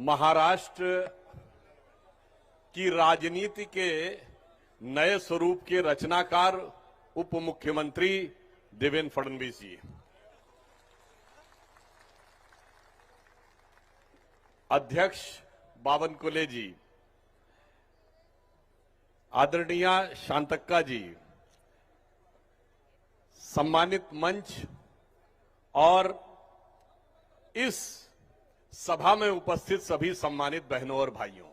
महाराष्ट्र की राजनीति के नए स्वरूप के रचनाकार उप मुख्यमंत्री देवेंद्र फडणवीस जी, अध्यक्ष बावनकुले जी, आदरणीय शांतक्का जी, सम्मानित मंच और इस सभा में उपस्थित सभी सम्मानित बहनों और भाइयों,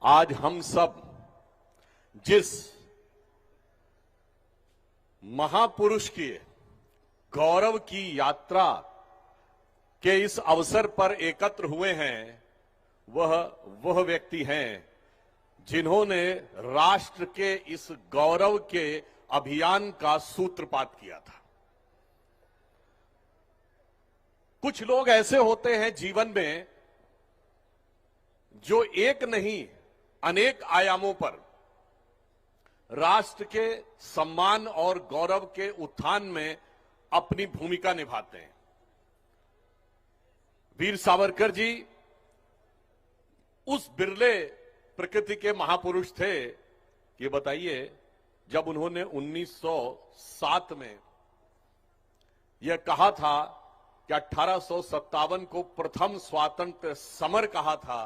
आज हम सब जिस महापुरुष के गौरव की यात्रा के इस अवसर पर एकत्र हुए हैं, वह व्यक्ति हैं जिन्होंने राष्ट्र के इस गौरव के अभियान का सूत्रपात किया था। कुछ लोग ऐसे होते हैं जीवन में जो एक नहीं अनेक आयामों पर राष्ट्र के सम्मान और गौरव के उत्थान में अपनी भूमिका निभाते हैं। वीर सावरकर जी उस बिरले प्रकृति के महापुरुष थे कि बताइए, जब उन्होंने 1907 में यह कहा था कि 1857 को प्रथम स्वातंत्र्य समर कहा था,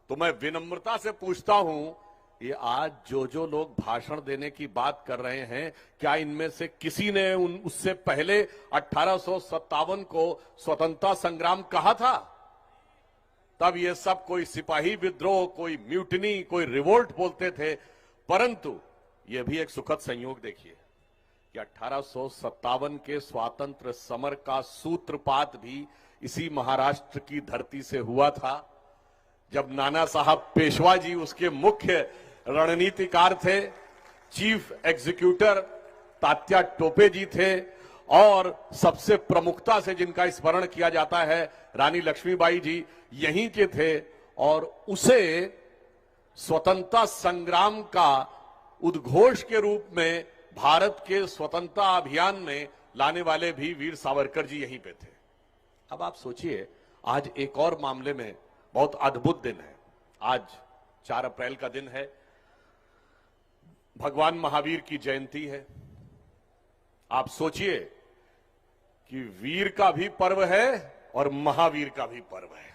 तो मैं विनम्रता से पूछता हूं, ये आज जो लोग भाषण देने की बात कर रहे हैं, क्या इनमें से किसी ने उससे पहले 1857 को स्वतंत्रता संग्राम कहा था? तब ये सब कोई सिपाही विद्रोह, कोई म्यूटनी, कोई रिवोल्ट बोलते थे। परंतु ये भी एक सुखद संयोग देखिए कि 1857 के स्वातंत्र्य समर का सूत्रपात भी इसी महाराष्ट्र की धरती से हुआ था, जब नाना साहब पेशवा जी उसके मुख्य रणनीतिकार थे, चीफ एग्जीक्यूटर तात्या टोपे जी थे, और सबसे प्रमुखता से जिनका स्मरण किया जाता है रानी लक्ष्मीबाई जी यहीं के थे, और उसे स्वतंत्रता संग्राम का उद्घोष के रूप में भारत के स्वतंत्रता अभियान में लाने वाले भी वीर सावरकर जी यहीं पे थे। अब आप सोचिए, आज एक और मामले में बहुत अद्भुत दिन है। आज 4 अप्रैल का दिन है, भगवान महावीर की जयंती है। आप सोचिए कि वीर का भी पर्व है और महावीर का भी पर्व है।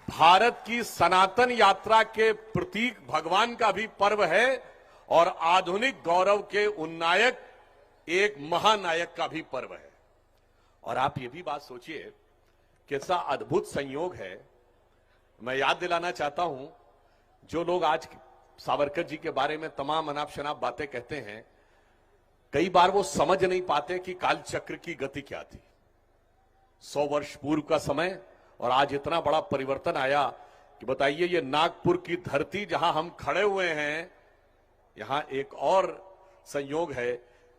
भारत की सनातन यात्रा के प्रतीक भगवान का भी पर्व है और आधुनिक गौरव के उन्नायक एक महानायक का भी पर्व है। और आप ये भी बात सोचिए, कैसा अद्भुत संयोग है। मैं याद दिलाना चाहता हूं, जो लोग आज सावरकर जी के बारे में तमाम अनाप शनाप बातें कहते हैं, कई बार वो समझ नहीं पाते कि काल चक्र की गति क्या थी। 100 वर्ष पूर्व का समय और आज इतना बड़ा परिवर्तन आया कि बताइए, ये नागपुर की धरती जहां हम खड़े हुए हैं, यहां एक और संयोग है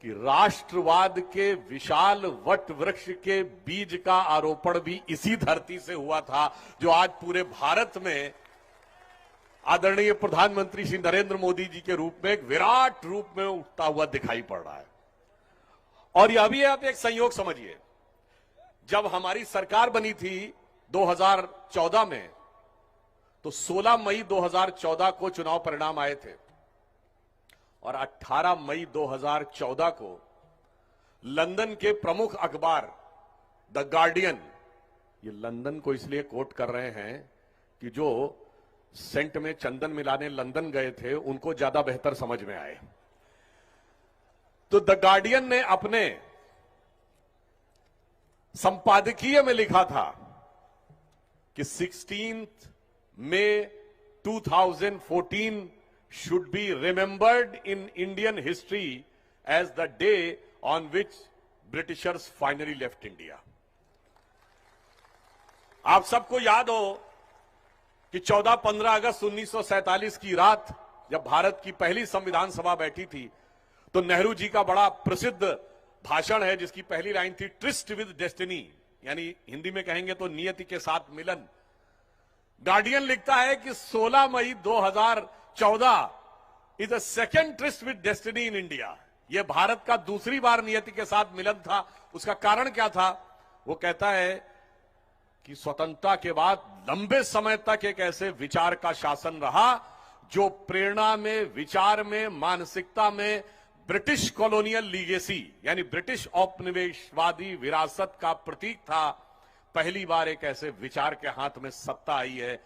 कि राष्ट्रवाद के विशाल वट वृक्ष के बीज का आरोपण भी इसी धरती से हुआ था, जो आज पूरे भारत में आदरणीय प्रधानमंत्री श्री नरेंद्र मोदी जी के रूप में एक विराट रूप में उठता हुआ दिखाई पड़ रहा है। और यह भी आप एक संयोग समझिए, जब हमारी सरकार बनी थी 2014 में, तो 16 मई 2014 को चुनाव परिणाम आए थे और 18 मई 2014 को लंदन के प्रमुख अखबार द गार्डियन, ये लंदन को इसलिए कोट कर रहे हैं कि जो सेंट में चंदन मिलाने लंदन गए थे उनको ज्यादा बेहतर समझ में आए। तो द गार्डियन ने अपने संपादकीय में लिखा था कि 16 मई 2014 should be remembered in Indian history as the day on which Britishers finally left India। आप सबको याद हो कि 14-15 अगस्त 1947 की रात जब भारत की पहली संविधान सभा बैठी थी, तो नेहरू जी का बड़ा प्रसिद्ध भाषण है जिसकी पहली लाइन थी, ट्रिस्ट विद डेस्टिनी, यानी हिंदी में कहेंगे तो नियति के साथ मिलन। गार्डियन लिखता है कि 16 मई 2014 is a second tourist with destiny in India. यह भारत का दूसरी बार नियति के साथ मिलन था। उसका कारण क्या था? वो कहता है कि स्वतंत्रता के बाद लंबे समय तक एक ऐसे विचार का शासन रहा जो प्रेरणा में, विचार में, मानसिकता में ब्रिटिश कॉलोनियल लीगेसी यानी ब्रिटिश औपनिवेशवादी विरासत का प्रतीक था। पहली बार एक ऐसे विचार के हाथ में सत्ता आई है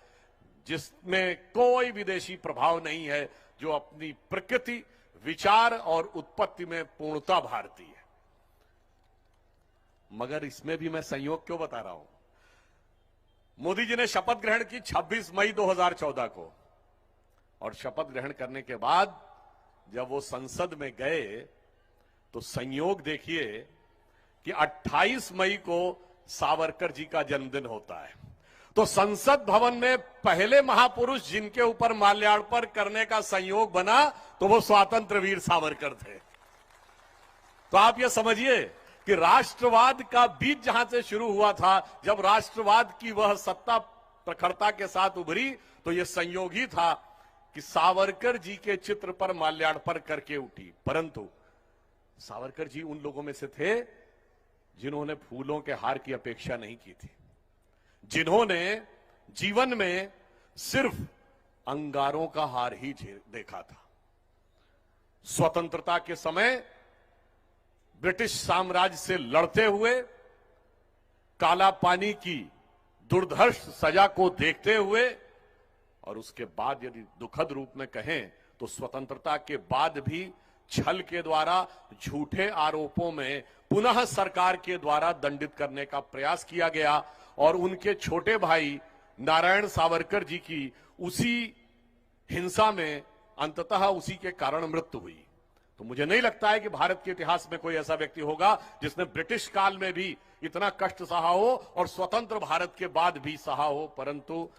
जिसमें कोई विदेशी प्रभाव नहीं है, जो अपनी प्रकृति, विचार और उत्पत्ति में पूर्णता भारतीय है। मगर इसमें भी मैं संयोग क्यों बता रहा हूं? मोदी जी ने शपथ ग्रहण की 26 मई 2014 को, और शपथ ग्रहण करने के बाद जब वो संसद में गए तो संयोग देखिए कि 28 मई को सावरकर जी का जन्मदिन होता है। तो संसद भवन में पहले महापुरुष जिनके ऊपर माल्यार्पण करने का संयोग बना तो वो स्वतंत्र वीर सावरकर थे। तो आप ये समझिए कि राष्ट्रवाद का बीज जहां से शुरू हुआ था, जब राष्ट्रवाद की वह सत्ता प्रखरता के साथ उभरी, तो यह संयोग ही था कि सावरकर जी के चित्र पर माल्यार्पण करके उठी। परंतु सावरकर जी उन लोगों में से थे जिन्होंने फूलों के हार की अपेक्षा नहीं की थी, जिन्होंने जीवन में सिर्फ अंगारों का हार ही देखा था। स्वतंत्रता के समय ब्रिटिश साम्राज्य से लड़ते हुए, काला पानी की दुर्धर्ष सजा को देखते हुए, और उसके बाद यदि दुखद रूप में कहें तो स्वतंत्रता के बाद भी छल के द्वारा, झूठे आरोपों में पुनः सरकार के द्वारा दंडित करने का प्रयास किया गया, और उनके छोटे भाई नारायण सावरकर जी की उसी हिंसा में अंततः उसी के कारण मृत्यु हुई। तो मुझे नहीं लगता है कि भारत के इतिहास में कोई ऐसा व्यक्ति होगा जिसने ब्रिटिश काल में भी इतना कष्ट सहा हो और स्वतंत्र भारत के बाद भी सहा हो। परंतु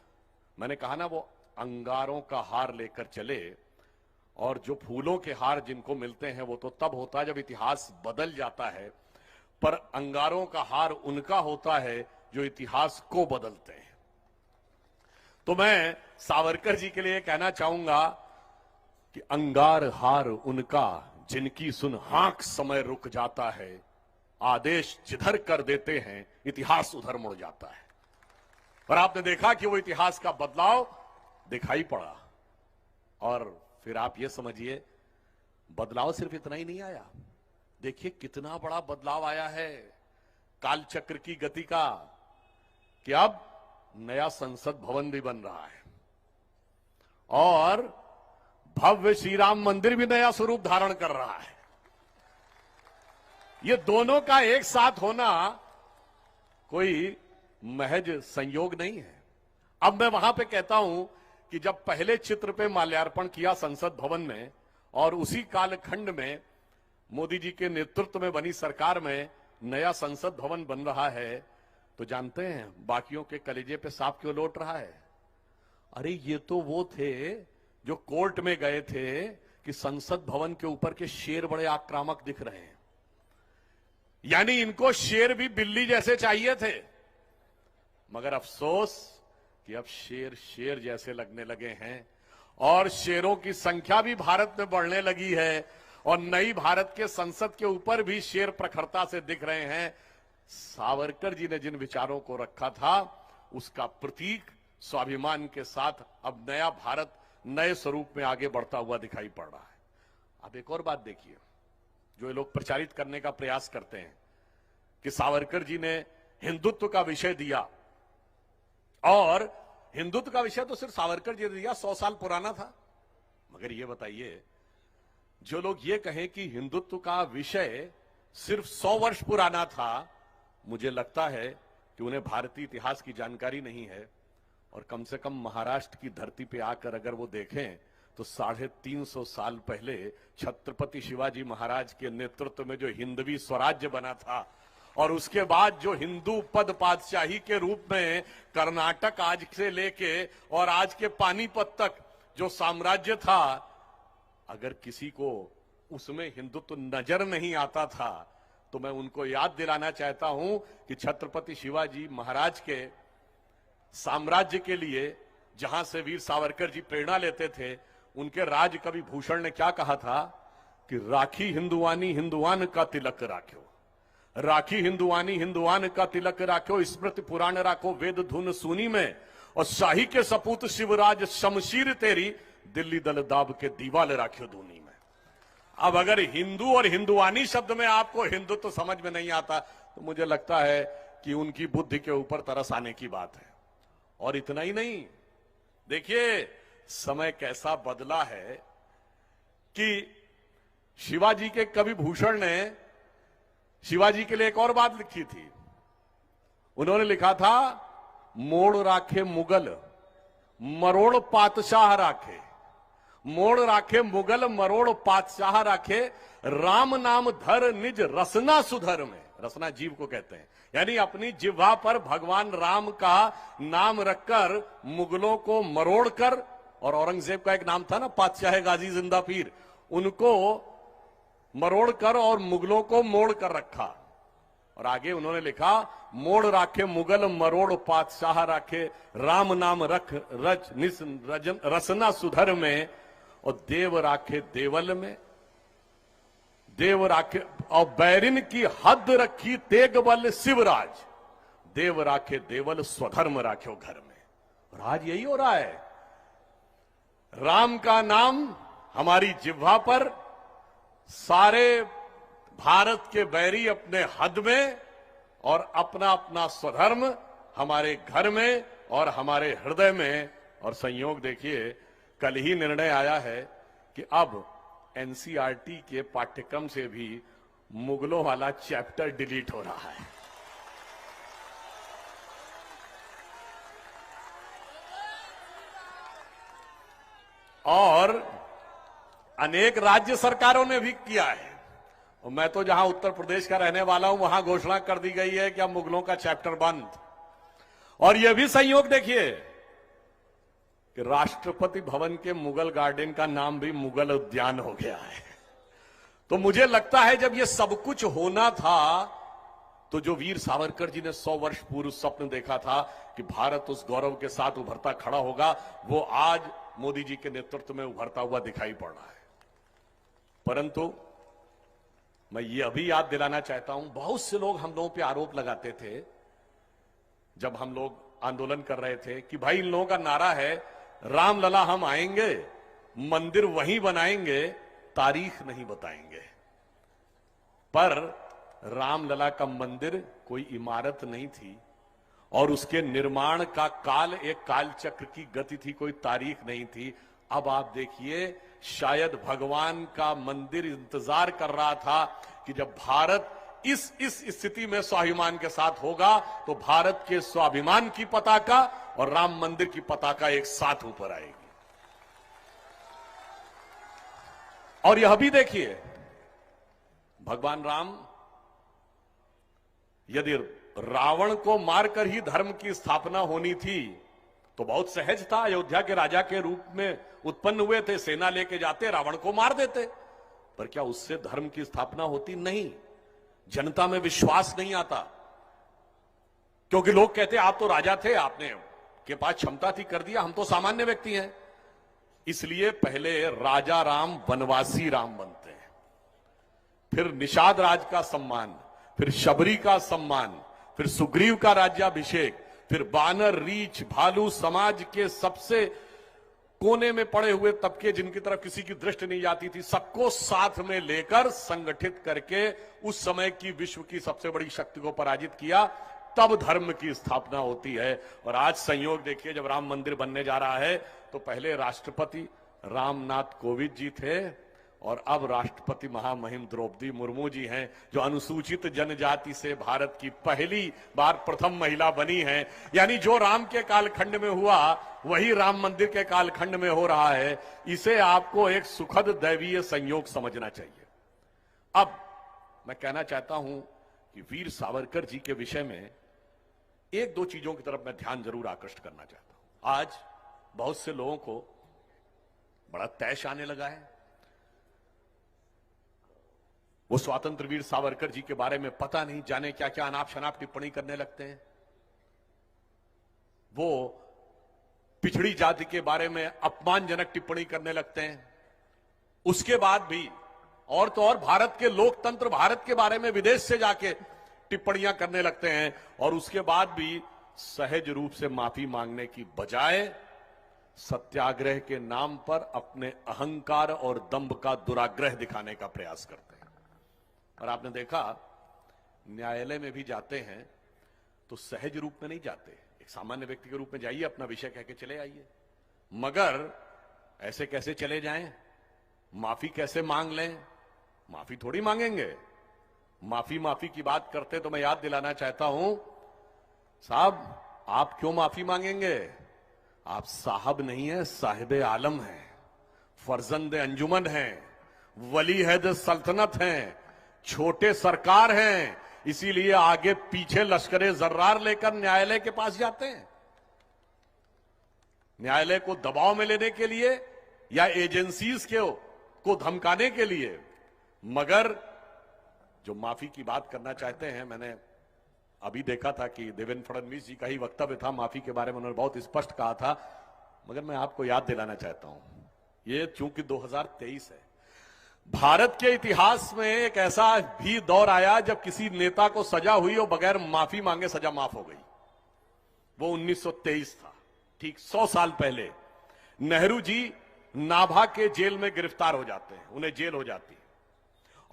मैंने कहा ना, वो अंगारों का हार लेकर चले, और जो फूलों के हार जिनको मिलते हैं वो तो तब होता है जब इतिहास बदल जाता है, पर अंगारों का हार उनका होता है जो इतिहास को बदलते हैं। तो मैं सावरकर जी के लिए कहना चाहूंगा कि अंगार हार उनका जिनकी सुन हाक समय रुक जाता है, आदेश जिधर कर देते हैं इतिहास उधर मुड़ जाता है। और आपने देखा कि वो इतिहास का बदलाव दिखाई पड़ा। और फिर आप ये समझिए, बदलाव सिर्फ इतना ही नहीं आया, देखिए कितना बड़ा बदलाव आया है कालचक्र की गति का, कि अब नया संसद भवन भी बन रहा है और भव्य श्री राम मंदिर भी नया स्वरूप धारण कर रहा है। ये दोनों का एक साथ होना कोई महज संयोग नहीं है। अब मैं वहां पे कहता हूं कि जब पहले चित्र पे माल्यार्पण किया संसद भवन में, और उसी कालखंड में मोदी जी के नेतृत्व में बनी सरकार में नया संसद भवन बन रहा है, तो जानते हैं बाकियों के कलेजे पे सांप क्यों लौट रहा है? अरे ये तो वो थे जो कोर्ट में गए थे कि संसद भवन के ऊपर के शेर बड़े आक्रामक दिख रहे हैं, यानी इनको शेर भी बिल्ली जैसे चाहिए थे। मगर अफसोस कि अब शेर शेर जैसे लगने लगे हैं, और शेरों की संख्या भी भारत में बढ़ने लगी है, और नई भारत के संसद के ऊपर भी शेर प्रखरता से दिख रहे हैं। सावरकर जी ने जिन विचारों को रखा था उसका प्रतीक स्वाभिमान के साथ अब नया भारत नए स्वरूप में आगे बढ़ता हुआ दिखाई पड़ रहा है। अब एक और बात देखिए, जो ये लोग प्रचारित करने का प्रयास करते हैं कि सावरकर जी ने हिंदुत्व का विषय दिया, और हिंदुत्व का विषय तो सिर्फ सावरकर जी ने दिया, 100 साल पुराना था। मगर ये बताइए, जो लोग ये कहें कि हिंदुत्व का विषय सिर्फ 100 वर्ष पुराना था, मुझे लगता है कि उन्हें भारतीय इतिहास की जानकारी नहीं है। और कम से कम महाराष्ट्र की धरती पे आकर अगर वो देखें तो 350 साल पहले छत्रपति शिवाजी महाराज के नेतृत्व में जो हिंदवी स्वराज्य बना था, और उसके बाद जो हिंदू पद पातशाही के रूप में कर्नाटक आज से लेके और आज के पानीपत तक जो साम्राज्य था, अगर किसी को उसमें हिंदुत्व नजर नहीं आता था तो मैं उनको याद दिलाना चाहता हूं कि छत्रपति शिवाजी महाराज के साम्राज्य के लिए जहां से वीर सावरकर जी प्रेरणा लेते थे, उनके राज कवि भूषण ने क्या कहा था कि राखी हिंदुआनी हिंदुआन का तिलक राख्यो, राखी हिंदुआनी हिंदुआन का तिलक राखो, स्मृति पुराण राखो, वेद धुन सुनी में, और शाही के सपूत शिवराज शमशीर तेरी, दिल्ली दल दाब के दीवाल राखियो दूनी में। अब अगर हिंदू और हिंदुआनी शब्द में आपको हिंदुत्व तो समझ में नहीं आता, तो मुझे लगता है कि उनकी बुद्धि के ऊपर तरस आने की बात है। और इतना ही नहीं, देखिए समय कैसा बदला है कि शिवाजी के कवि भूषण ने शिवाजी के लिए एक और बात लिखी थी। उन्होंने लिखा था, मोड़ राखे मुगल मरोड़ पातशाह राखे, मोड़ राखे मुगल मरोड़ पातशाह राखे, राम नाम धर निज रसना सुधर में। रसना जीव को कहते हैं, यानी अपनी जिह्वा पर भगवान राम का नाम रखकर मुगलों को मरोड़कर, और औरंगजेब का एक नाम था ना पातशाह गाजी जिंदा पीर, उनको मरोड़कर और मुगलों को मोड़ कर रखा। और आगे उन्होंने लिखा, मोड़ राखे मुगल मरोड़ पातशाह राखे, राम नाम रख रज निस रसना सुधर में, और देव राखे देवल में, देव राखे, और बैरिन की हद रखी तेग बल शिवराज, देव राखे देवल स्वधर्म राख्यो घर में। और आज यही हो रहा है, राम का नाम हमारी जिह्वा पर, सारे भारत के बैरी अपने हद में, और अपना अपना स्वधर्म हमारे घर में और हमारे हृदय में। और संयोग देखिए, कल ही निर्णय आया है कि अब एनसीईआरटी के पाठ्यक्रम से भी मुगलों वाला चैप्टर डिलीट हो रहा है। और अनेक राज्य सरकारों ने भी किया है। और मैं तो जहां उत्तर प्रदेश का रहने वाला हूं, वहां घोषणा कर दी गई है कि अब मुगलों का चैप्टर बंद। और यह भी संयोग देखिए कि राष्ट्रपति भवन के मुगल गार्डन का नाम भी मुगल उद्यान हो गया है। तो मुझे लगता है जब यह सब कुछ होना था, तो जो वीर सावरकर जी ने 100 वर्ष पूर्व स्वप्न देखा था कि भारत उस गौरव के साथ उभरता खड़ा होगा, वो आज मोदी जी के नेतृत्व में उभरता हुआ दिखाई पड़ रहा है। परंतु मैं ये अभी याद दिलाना चाहता हूं, बहुत से लोग हम लोगों पे आरोप लगाते थे जब हम लोग आंदोलन कर रहे थे कि भाई इन लोगों का नारा है रामलला हम आएंगे, मंदिर वहीं बनाएंगे, तारीख नहीं बताएंगे। पर रामलला का मंदिर कोई इमारत नहीं थी, और उसके निर्माण का काल एक काल चक्र की गति थी, कोई तारीख नहीं थी। अब आप देखिए, शायद भगवान का मंदिर इंतजार कर रहा था कि जब भारत इस स्थिति में स्वाभिमान के साथ होगा, तो भारत के स्वाभिमान की पताका और राम मंदिर की पताका एक साथ ऊपर आएगी। और यह भी देखिए, भगवान राम यदि रावण को मारकर ही धर्म की स्थापना होनी थी, तो बहुत सहज था। अयोध्या के राजा के रूप में उत्पन्न हुए थे, सेना लेके जाते, रावण को मार देते। पर क्या उससे धर्म की स्थापना होती? नहीं। जनता में विश्वास नहीं आता, क्योंकि लोग कहते आप तो राजा थे, आपने के पास क्षमता थी, कर दिया, हम तो सामान्य व्यक्ति हैं। इसलिए पहले राजा राम वनवासी राम बनते हैं, फिर निषाद राज का सम्मान, फिर शबरी का सम्मान, फिर सुग्रीव का राज्याभिषेक, फिर बानर, रीछ, भालू समाज के सबसे कोने में पड़े हुए तबके जिनकी तरफ किसी की दृष्टि नहीं जाती थी, सबको साथ में लेकर संगठित करके उस समय की विश्व की सबसे बड़ी शक्ति को पराजित किया, तब धर्म की स्थापना होती है। और आज संयोग देखिए, जब राम मंदिर बनने जा रहा है, तो पहले राष्ट्रपति रामनाथ कोविंद जी थे, और अब राष्ट्रपति महामहिम द्रौपदी मुर्मू जी हैं, जो अनुसूचित जनजाति से भारत की पहली बार प्रथम महिला बनी हैं। यानी जो राम के कालखंड में हुआ, वही राम मंदिर के कालखंड में हो रहा है। इसे आपको एक सुखद दैवीय संयोग समझना चाहिए। अब मैं कहना चाहता हूं कि वीर सावरकर जी के विषय में एक दो चीजों की तरफ मैं ध्यान जरूर आकृष्ट करना चाहता हूं। आज बहुत से लोगों को बड़ा तैश आने लगा है, वो स्वतंत्र वीर सावरकर जी के बारे में पता नहीं जाने क्या क्या अनाप शनाप टिप्पणी करने लगते हैं। वो पिछड़ी जाति के बारे में अपमानजनक टिप्पणी करने लगते हैं। उसके बाद भी और तो और भारत के लोकतंत्र, भारत के बारे में विदेश से जाके टिप्पणियां करने लगते हैं और उसके बाद भी सहज रूप से माफी मांगने की बजाय सत्याग्रह के नाम पर अपने अहंकार और दंभ का दुराग्रह दिखाने का प्रयास करते हैं। और आपने देखा न्यायालय में भी जाते हैं तो सहज रूप में नहीं जाते, एक सामान्य व्यक्ति के रूप में जाइए, अपना विषय कह के चले आइए। मगर ऐसे कैसे चले जाएं, माफी कैसे मांग लें? माफी थोड़ी मांगेंगे। माफी की बात करते तो मैं याद दिलाना चाहता हूं, साहब आप क्यों माफी मांगेंगे? आप साहब नहीं है, साहिबे आलम हैं, फर्जंद अंजुमन हैं, वली हैद सल्तनत हैं, छोटे सरकार हैं, इसीलिए आगे पीछे लश्करे जर्रार लेकर न्यायालय के पास जाते हैं, न्यायालय को दबाव में लेने के लिए या एजेंसीज को धमकाने के लिए। मगर जो माफी की बात करना चाहते हैं, मैंने अभी देखा था कि देवेंद्र फडणवीस जी का ही वक्तव्य था माफी के बारे में, उन्होंने बहुत स्पष्ट कहा था। मगर मैं आपको याद दिलाना चाहता हूं, ये चूंकि 2023 है, भारत के इतिहास में एक ऐसा भी दौर आया जब किसी नेता को सजा हुई और बगैर माफी मांगे सजा माफ हो गई। वो 1923 था, ठीक 100 साल पहले। नेहरू जी नाभा के जेल में गिरफ्तार हो जाते हैं, उन्हें जेल हो जाती है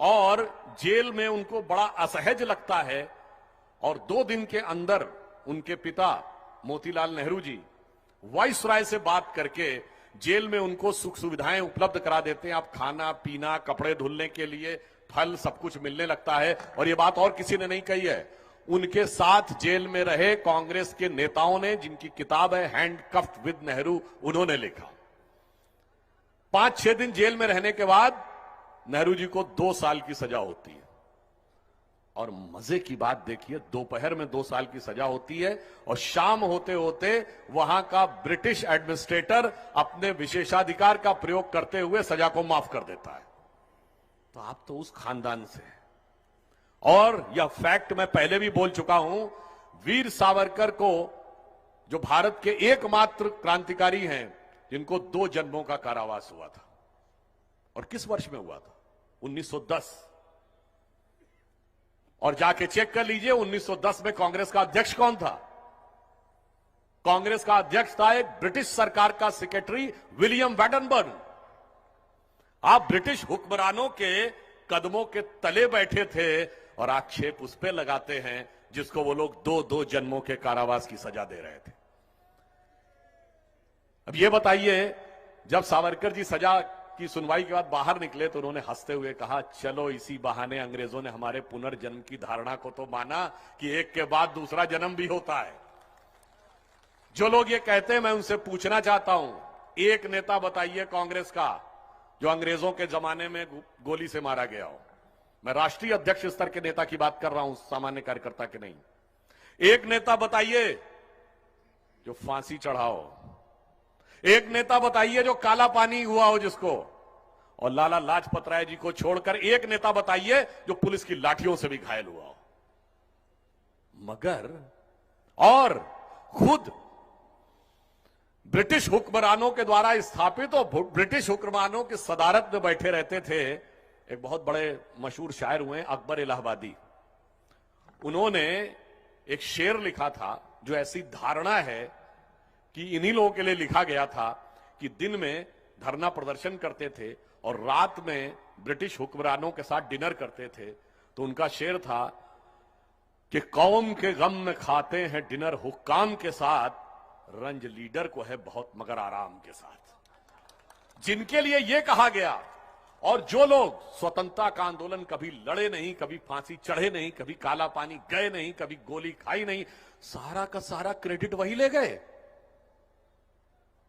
और जेल में उनको बड़ा असहज लगता है और 2 दिन के अंदर उनके पिता मोतीलाल नेहरू जी वाइसराय से बात करके जेल में उनको सुख सुविधाएं उपलब्ध करा देते हैं। आप खाना पीना, कपड़े धुलने के लिए फल, सब कुछ मिलने लगता है। और ये बात और किसी ने नहीं कही है, उनके साथ जेल में रहे कांग्रेस के नेताओं ने, जिनकी किताब है हैंडकफ्ड विद नेहरू, उन्होंने लिखा। 5-6 दिन जेल में रहने के बाद नेहरू जी को 2 साल की सजा होती है। और मजे की बात देखिए, दोपहर में 2 साल की सजा होती है और शाम होते होते वहां का ब्रिटिश एडमिनिस्ट्रेटर अपने विशेषाधिकार का प्रयोग करते हुए सजा को माफ कर देता है। तो आप तो उस खानदान से हैं। और यह फैक्ट मैं पहले भी बोल चुका हूं, वीर सावरकर को, जो भारत के एकमात्र क्रांतिकारी हैं जिनको 2 जन्मों का कारावास हुआ था, और किस वर्ष में हुआ था? 1910। और जाके चेक कर लीजिए 1910 में कांग्रेस का अध्यक्ष कौन था? कांग्रेस का अध्यक्ष था एक ब्रिटिश सरकार का सेक्रेटरी विलियम वैडनबर्न। आप ब्रिटिश हुक्मरानों के कदमों के तले बैठे थे और आक्षेप उस पर लगाते हैं जिसको वो लोग 2-2 जन्मों के कारावास की सजा दे रहे थे। अब ये बताइए, जब सावरकर जी सजा की सुनवाई के बाद बाहर निकले तो उन्होंने हंसते हुए कहा, चलो इसी बहाने अंग्रेजों ने हमारे पुनर्जन्म की धारणा को तो माना कि एक के बाद दूसरा जन्म भी होता है। जो लोग ये कहते हैं, मैं उनसे पूछना चाहता हूं, एक नेता बताइए कांग्रेस का जो अंग्रेजों के जमाने में गोली से मारा गया हो। मैं राष्ट्रीय अध्यक्ष स्तर के नेता की बात कर रहा हूं, सामान्य कार्यकर्ता के नहीं। एक नेता बताइए जो फांसी चढ़ाओ, एक नेता बताइए जो काला पानी हुआ हो जिसको, और लाला लाजपत राय जी को छोड़कर एक नेता बताइए जो पुलिस की लाठियों से भी घायल हुआ हो। मगर और खुद ब्रिटिश हुक्मरानों के द्वारा स्थापित और ब्रिटिश हुक्मरानों की सदारत में बैठे रहते थे। एक बहुत बड़े मशहूर शायर हुए अकबर इलाहाबादी, उन्होंने एक शेर लिखा था जो ऐसी धारणा है कि इन्हीं लोगों के लिए लिखा गया था कि दिन में धरना प्रदर्शन करते थे और रात में ब्रिटिश हुक्मरानों के साथ डिनर करते थे। तो उनका शेर था कि कौम के गम में खाते हैं डिनर हुक्काम के साथ, रंज लीडर को है बहुत मगर आराम के साथ। जिनके लिए यह कहा गया, और जो लोग स्वतंत्रता का आंदोलन कभी लड़े नहीं, कभी फांसी चढ़े नहीं, कभी काला पानी गए नहीं, कभी गोली खाई नहीं, सारा का सारा क्रेडिट वही ले गए।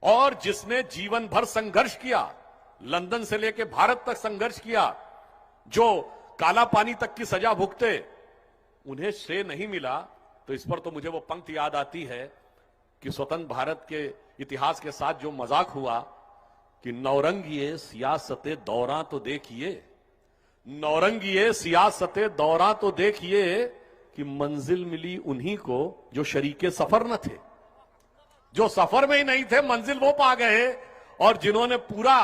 और जिसने जीवन भर संघर्ष किया, लंदन से लेकर भारत तक संघर्ष किया, जो काला पानी तक की सजा भुगते, उन्हें श्रेय नहीं मिला। तो इस पर तो मुझे वो पंक्ति याद आती है कि स्वतंत्र भारत के इतिहास के साथ जो मजाक हुआ कि नौरंगिए सियासते दौरा तो देखिए, नौरंगिए सियासते दौरा तो देखिए कि मंजिल मिली उन्हीं को जो शरीके सफर न थे। जो सफर में ही नहीं थे, मंजिल वो पा गए, और जिन्होंने पूरा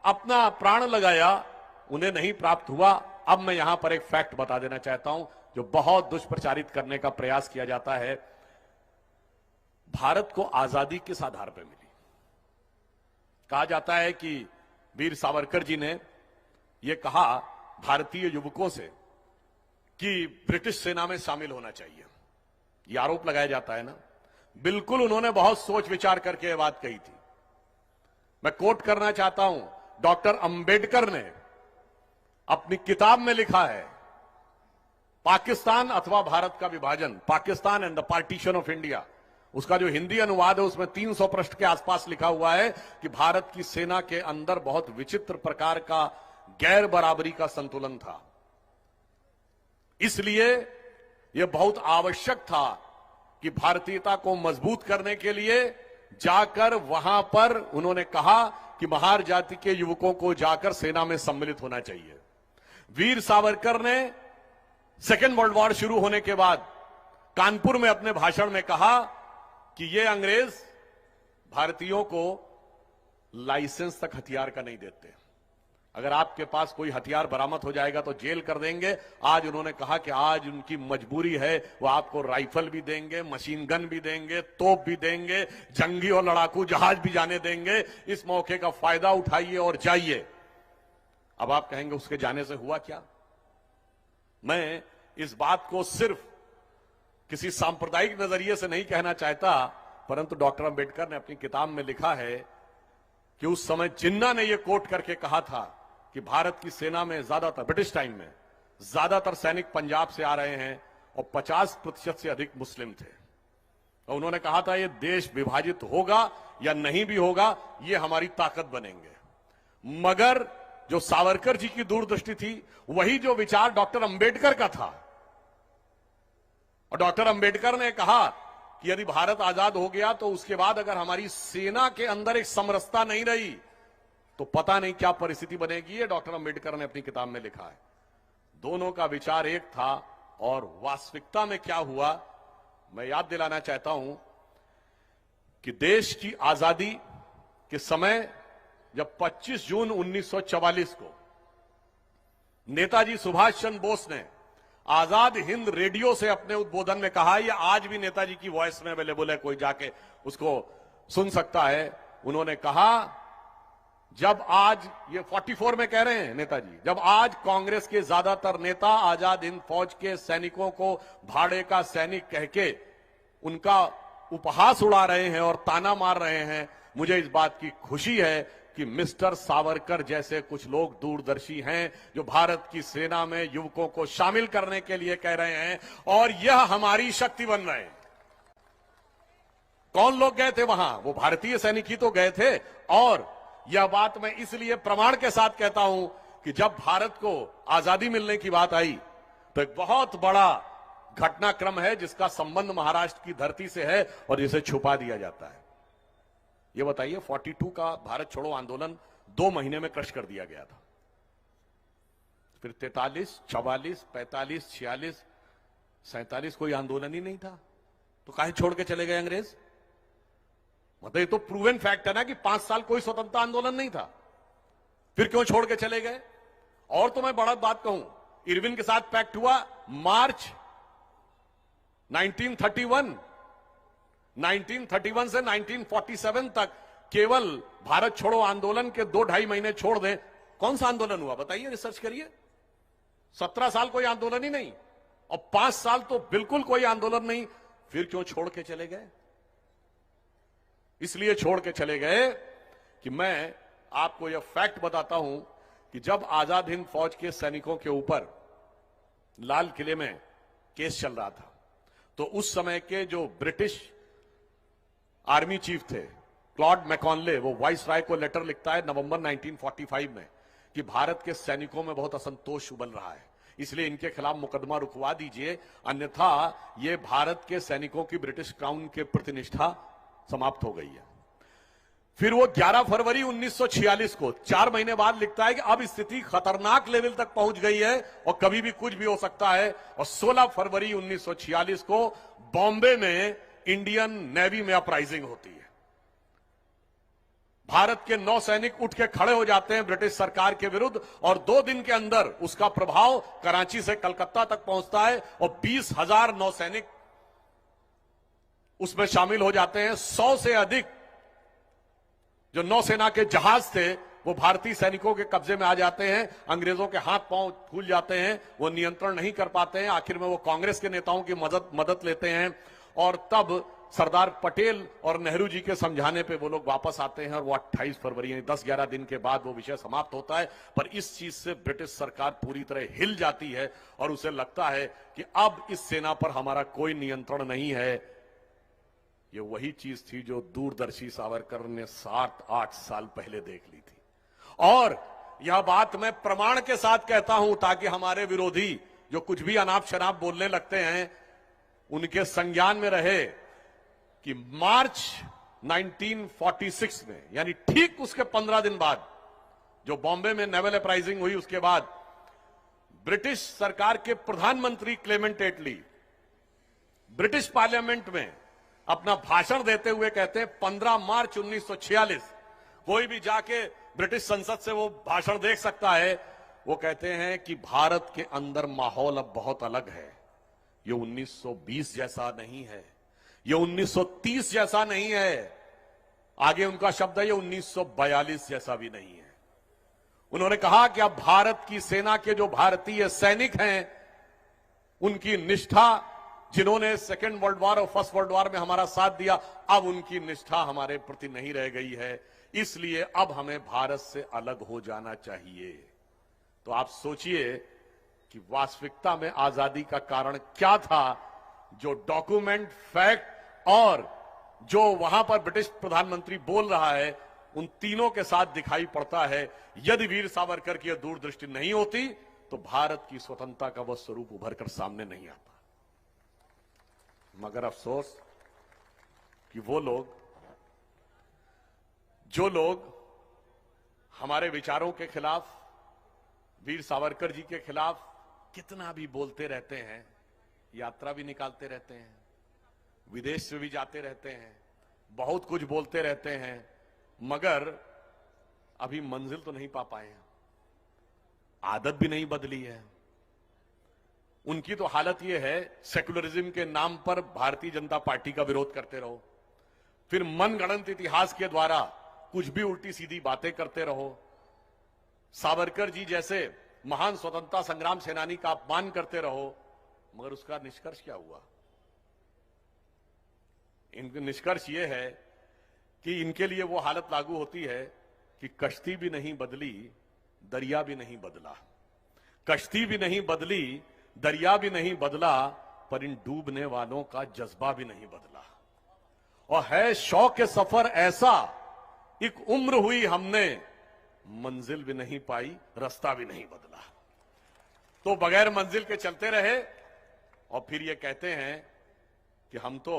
अपना प्राण लगाया उन्हें नहीं प्राप्त हुआ। अब मैं यहां पर एक फैक्ट बता देना चाहता हूं जो बहुत दुष्प्रचारित करने का प्रयास किया जाता है। भारत को आजादी किस आधार पर मिली? कहा जाता है कि वीर सावरकर जी ने यह कहा भारतीय युवकों से कि ब्रिटिश सेना में शामिल होना चाहिए। यह आरोप लगाया जाता है ना। बिल्कुल उन्होंने बहुत सोच विचार करके यह बात कही थी। मैं कोट करना चाहता हूं, डॉक्टर अंबेडकर ने अपनी किताब में लिखा है, पाकिस्तान अथवा भारत का विभाजन, Pakistan and the partition of India, उसका जो हिंदी अनुवाद है उसमें 300 पृष्ठ के आसपास लिखा हुआ है कि भारत की सेना के अंदर बहुत विचित्र प्रकार का गैर बराबरी का संतुलन था। इसलिए यह बहुत आवश्यक था कि भारतीयता को मजबूत करने के लिए जाकर वहां पर उन्होंने कहा कि महार जाति के युवकों को जाकर सेना में सम्मिलित होना चाहिए। वीर सावरकर ने सेकेंड वर्ल्ड वॉर शुरू होने के बाद कानपुर में अपने भाषण में कहा कि ये अंग्रेज भारतीयों को लाइसेंस तक हथियार का नहीं देते, अगर आपके पास कोई हथियार बरामद हो जाएगा तो जेल कर देंगे। आज उन्होंने कहा कि आज उनकी मजबूरी है, वो आपको राइफल भी देंगे, मशीन गन भी देंगे, तोप भी देंगे, जंगी और लड़ाकू जहाज भी जाने देंगे। इस मौके का फायदा उठाइए और जाइए। अब आप कहेंगे उसके जाने से हुआ क्या? मैं इस बात को सिर्फ किसी सांप्रदायिक नजरिए से नहीं कहना चाहता, परंतु डॉक्टर अंबेडकर ने अपनी किताब में लिखा है कि उस समय जिन्ना ने यह कोट करके कहा था कि भारत की सेना में ज्यादातर, ब्रिटिश टाइम में ज्यादातर सैनिक पंजाब से आ रहे हैं और 50% से अधिक मुस्लिम थे। और उन्होंने कहा था यह देश विभाजित होगा या नहीं भी होगा, यह हमारी ताकत बनेंगे। मगर जो सावरकर जी की दूरदृष्टि थी, वही जो विचार डॉक्टर अंबेडकर का था। और डॉक्टर अंबेडकर ने कहा कि यदि भारत आजाद हो गया तो उसके बाद अगर हमारी सेना के अंदर एक समरसता नहीं रही तो पता नहीं क्या परिस्थिति बनेगी। ये डॉक्टर अंबेडकर ने अपनी किताब में लिखा है। दोनों का विचार एक था और वास्तविकता में क्या हुआ, मैं याद दिलाना चाहता हूं कि देश की आजादी के समय जब 25 जून 1944 को नेताजी सुभाष चंद्र बोस ने आजाद हिंद रेडियो से अपने उद्बोधन में कहा, यह आज भी नेताजी की वॉइस में अवेलेबल है, कोई जाके उसको सुन सकता है। उन्होंने कहा, जब आज, ये 44 में कह रहे हैं नेताजी, जब आज कांग्रेस के ज्यादातर नेता आजाद हिंद फौज के सैनिकों को भाड़े का सैनिक कह के उनका उपहास उड़ा रहे हैं और ताना मार रहे हैं, मुझे इस बात की खुशी है कि मिस्टर सावरकर जैसे कुछ लोग दूरदर्शी हैं जो भारत की सेना में युवकों को शामिल करने के लिए कह रहे हैं और यह हमारी शक्ति बन रहे हैं। कौन लोग गए थे वहां? वो भारतीय सैनिक ही तो गए थे। और यह बात मैं इसलिए प्रमाण के साथ कहता हूं कि जब भारत को आजादी मिलने की बात आई तो एक बहुत बड़ा घटनाक्रम है जिसका संबंध महाराष्ट्र की धरती से है और जिसे छुपा दिया जाता है। ये बताइए, 42 का भारत छोड़ो आंदोलन 2 महीने में क्रश कर दिया गया था। फिर 43, 44, 45, 46, 47 कोई आंदोलन ही नहीं था, तो काहे छोड़ के चले गए अंग्रेज? मतलब ये तो प्रूवन फैक्ट है ना कि 5 साल कोई स्वतंत्रता आंदोलन नहीं था, फिर क्यों छोड़ के चले गए? और तो मैं बड़ा बात कहूं, इरविन के साथ पैक्ट हुआ मार्च 1931 से 1947 तक केवल भारत छोड़ो आंदोलन के 2-2.5 महीने छोड़ दें, कौन सा आंदोलन हुआ बताइए, रिसर्च करिए। 17 साल कोई आंदोलन ही नहीं और 5 साल तो बिल्कुल कोई आंदोलन नहीं, फिर क्यों छोड़ के चले गए? इसलिए छोड़ के चले गए कि मैं आपको यह फैक्ट बताता हूं कि जब आजाद हिंद फौज के सैनिकों के ऊपर लाल किले में केस चल रहा था तो उस समय के जो ब्रिटिश आर्मी चीफ थे क्लॉड मैकॉनले, वो वाइस राय को लेटर लिखता है नवंबर 1945 में कि भारत के सैनिकों में बहुत असंतोष उबल रहा है, इसलिए इनके खिलाफ मुकदमा रुकवा दीजिए, अन्यथा ये भारत के सैनिकों की ब्रिटिश क्राउन के प्रति निष्ठा समाप्त हो गई है। फिर वो 11 फरवरी 1946 को 4 महीने बाद लिखता है कि अब स्थिति खतरनाक लेवल तक पहुंच गई है और कभी भी कुछ भी हो सकता है, और 16 फरवरी 1946 को बॉम्बे में इंडियन नेवी में अपराइजिंग होती है। भारत के 9 सैनिक उठ के खड़े हो जाते हैं ब्रिटिश सरकार के विरुद्ध और 2 दिन के अंदर उसका प्रभाव कराची से कलकत्ता तक पहुंचता है और 20,000 नौसैनिक उसमें शामिल हो जाते हैं। 100 से अधिक जो नौसेना के जहाज थे वो भारतीय सैनिकों के कब्जे में आ जाते हैं। अंग्रेजों के हाथ पांव फूल जाते हैं, वो नियंत्रण नहीं कर पाते हैं। आखिर में वो कांग्रेस के नेताओं की मदद लेते हैं और तब सरदार पटेल और नेहरू जी के समझाने पे वो लोग वापस आते हैं और वो 28 फरवरी यानी 10-11 दिन के बाद वो विषय समाप्त होता है। पर इस चीज से ब्रिटिश सरकार पूरी तरह हिल जाती है और उसे लगता है कि अब इस सेना पर हमारा कोई नियंत्रण नहीं है। ये वही चीज थी जो दूरदर्शी सावरकर ने 7-8 साल पहले देख ली थी। और यह बात मैं प्रमाण के साथ कहता हूं ताकि हमारे विरोधी जो कुछ भी अनाप शनाप बोलने लगते हैं उनके संज्ञान में रहे कि मार्च 1946 में यानी ठीक उसके 15 दिन बाद जो बॉम्बे में नेवल अपराइजिंग हुई उसके बाद ब्रिटिश सरकार के प्रधानमंत्री क्लेमेंट एटली ब्रिटिश पार्लियामेंट में अपना भाषण देते हुए कहते हैं 15 मार्च 1946 कोई भी जाके ब्रिटिश संसद से वो भाषण देख सकता है। वो कहते हैं कि भारत के अंदर माहौल अब बहुत अलग है। ये 1920 जैसा नहीं है, ये 1930 जैसा नहीं है, आगे उनका शब्द है ये 1942 जैसा भी नहीं है। उन्होंने कहा कि अब भारत की सेना के जो भारतीय सैनिक हैं उनकी निष्ठा, जिन्होंने सेकेंड वर्ल्ड वॉर और फर्स्ट वर्ल्ड वॉर में हमारा साथ दिया, अब उनकी निष्ठा हमारे प्रति नहीं रह गई है। इसलिए अब हमें भारत से अलग हो जाना चाहिए। तो आप सोचिए कि वास्तविकता में आजादी का कारण क्या था। जो डॉक्यूमेंट, फैक्ट और जो वहां पर ब्रिटिश प्रधानमंत्री बोल रहा है उन तीनों के साथ दिखाई पड़ता है। यदि वीर सावरकर की दूरदृष्टि नहीं होती तो भारत की स्वतंत्रता का वह स्वरूप उभर कर सामने नहीं आता। मगर अफसोस कि वो लोग जो लोग हमारे विचारों के खिलाफ, वीर सावरकर जी के खिलाफ कितना भी बोलते रहते हैं, यात्रा भी निकालते रहते हैं, विदेश से भी जाते रहते हैं, बहुत कुछ बोलते रहते हैं, मगर अभी मंजिल तो नहीं पा पाए हैं, आदत भी नहीं बदली है। उनकी तो हालत यह है सेकुलरिज्म के नाम पर भारतीय जनता पार्टी का विरोध करते रहो, फिर मनगढ़ंत इतिहास के द्वारा कुछ भी उल्टी सीधी बातें करते रहो, सावरकर जी जैसे महान स्वतंत्रता संग्राम सेनानी का अपमान करते रहो, मगर उसका निष्कर्ष क्या हुआ? इनका निष्कर्ष यह है कि इनके लिए वो हालत लागू होती है कि कश्ती भी नहीं बदली, दरिया भी नहीं बदला, कश्ती भी नहीं बदली, दरिया भी नहीं बदला, पर इन डूबने वालों का जज्बा भी नहीं बदला। और है शौक के सफर ऐसा, एक उम्र हुई हमने, मंजिल भी नहीं पाई, रास्ता भी नहीं बदला। तो बगैर मंजिल के चलते रहे और फिर ये कहते हैं कि हम तो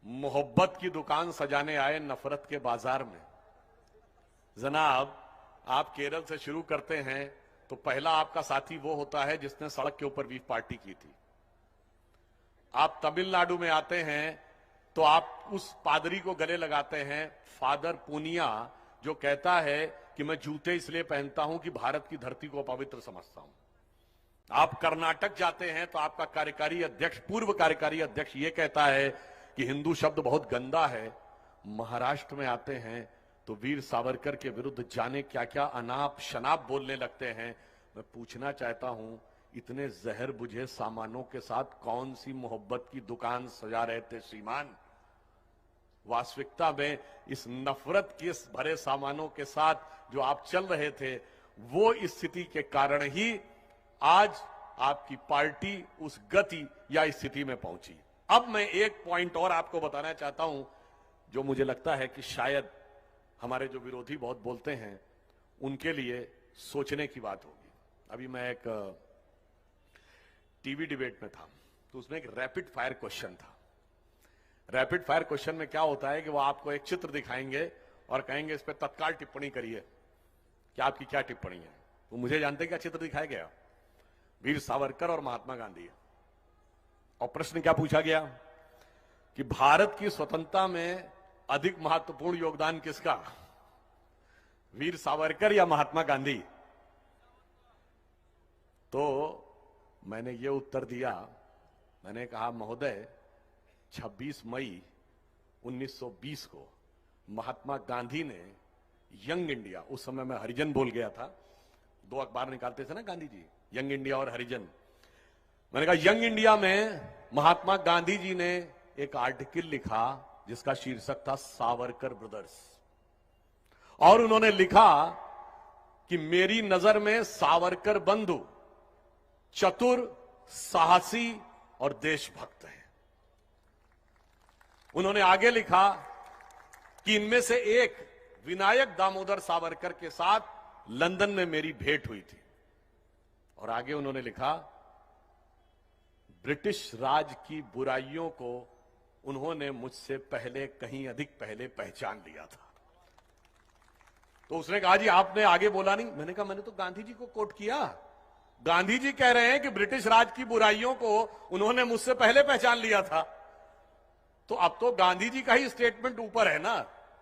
मोहब्बत की दुकान सजाने आए नफरत के बाजार में। जनाब, आप केरल से शुरू करते हैं तो पहला आपका साथी वो होता है जिसने सड़क के ऊपर बीफ पार्टी की थी। आप तमिलनाडु में आते हैं तो आप उस पादरी को गले लगाते हैं, फादर पूनिया, जो कहता है कि मैं जूते इसलिए पहनता हूं कि भारत की धरती को पवित्र समझता हूं। आप कर्नाटक जाते हैं तो आपका कार्यकारी अध्यक्ष, पूर्व कार्यकारी अध्यक्ष ये कहता है कि हिंदू शब्द बहुत गंदा है। महाराष्ट्र में आते हैं तो वीर सावरकर के विरुद्ध जाने क्या क्या अनाप शनाप बोलने लगते हैं। मैं पूछना चाहता हूं, इतने जहर बुझे सामानों के साथ कौन सी मोहब्बत की दुकान सजा रहे थे श्रीमान? वास्तविकता में इस नफरत के भरे सामानों के साथ जो आप चल रहे थे, वो स्थिति के कारण ही आज आपकी पार्टी उस गति या स्थिति में पहुंची। अब मैं एक पॉइंट और आपको बताना चाहता हूं जो मुझे लगता है कि शायद हमारे जो विरोधी बहुत बोलते हैं उनके लिए सोचने की बात होगी। अभी मैं एक टीवी डिबेट में था तो उसमें एक रैपिड फायर क्वेश्चन था। रैपिड फायर क्वेश्चन में क्या होता है कि वो आपको एक चित्र दिखाएंगे और कहेंगे इस पर तत्काल टिप्पणी करिए कि आपकी क्या टिप्पणी है। तो मुझे जानते क्या चित्र दिखाया गया? वीर सावरकर और महात्मा गांधी। और प्रश्न क्या पूछा गया कि भारत की स्वतंत्रता में अधिक महत्वपूर्ण योगदान किसका, वीर सावरकर या महात्मा गांधी? तो मैंने ये उत्तर दिया, मैंने कहा महोदय 26 मई 1920 को महात्मा गांधी ने यंग इंडिया, उस समय मैं हरिजन बोल गया था, 2 अखबार निकालते थे ना गांधी जी, यंग इंडिया और हरिजन। मैंने कहा यंग इंडिया में महात्मा गांधी जी ने एक आर्टिकल लिखा जिसका शीर्षक था सावरकर ब्रदर्स, और उन्होंने लिखा कि मेरी नजर में सावरकर बंधु चतुर, साहसी और देशभक्त हैं। उन्होंने आगे लिखा कि इनमें से एक विनायक दामोदर सावरकर के साथ लंदन में मेरी भेंट हुई थी। और आगे उन्होंने लिखा ब्रिटिश राज की बुराइयों को उन्होंने मुझसे पहले, कहीं अधिक पहले पहचान लिया था। तो उसने कहा जी आपने आगे बोला नहीं। मैंने कहा मैंने तो गांधी जी को कोट किया, गांधी जी कह रहे हैं कि ब्रिटिश राज की बुराइयों को उन्होंने मुझसे पहले पहचान लिया था। तो अब तो गांधी जी का ही स्टेटमेंट ऊपर है ना,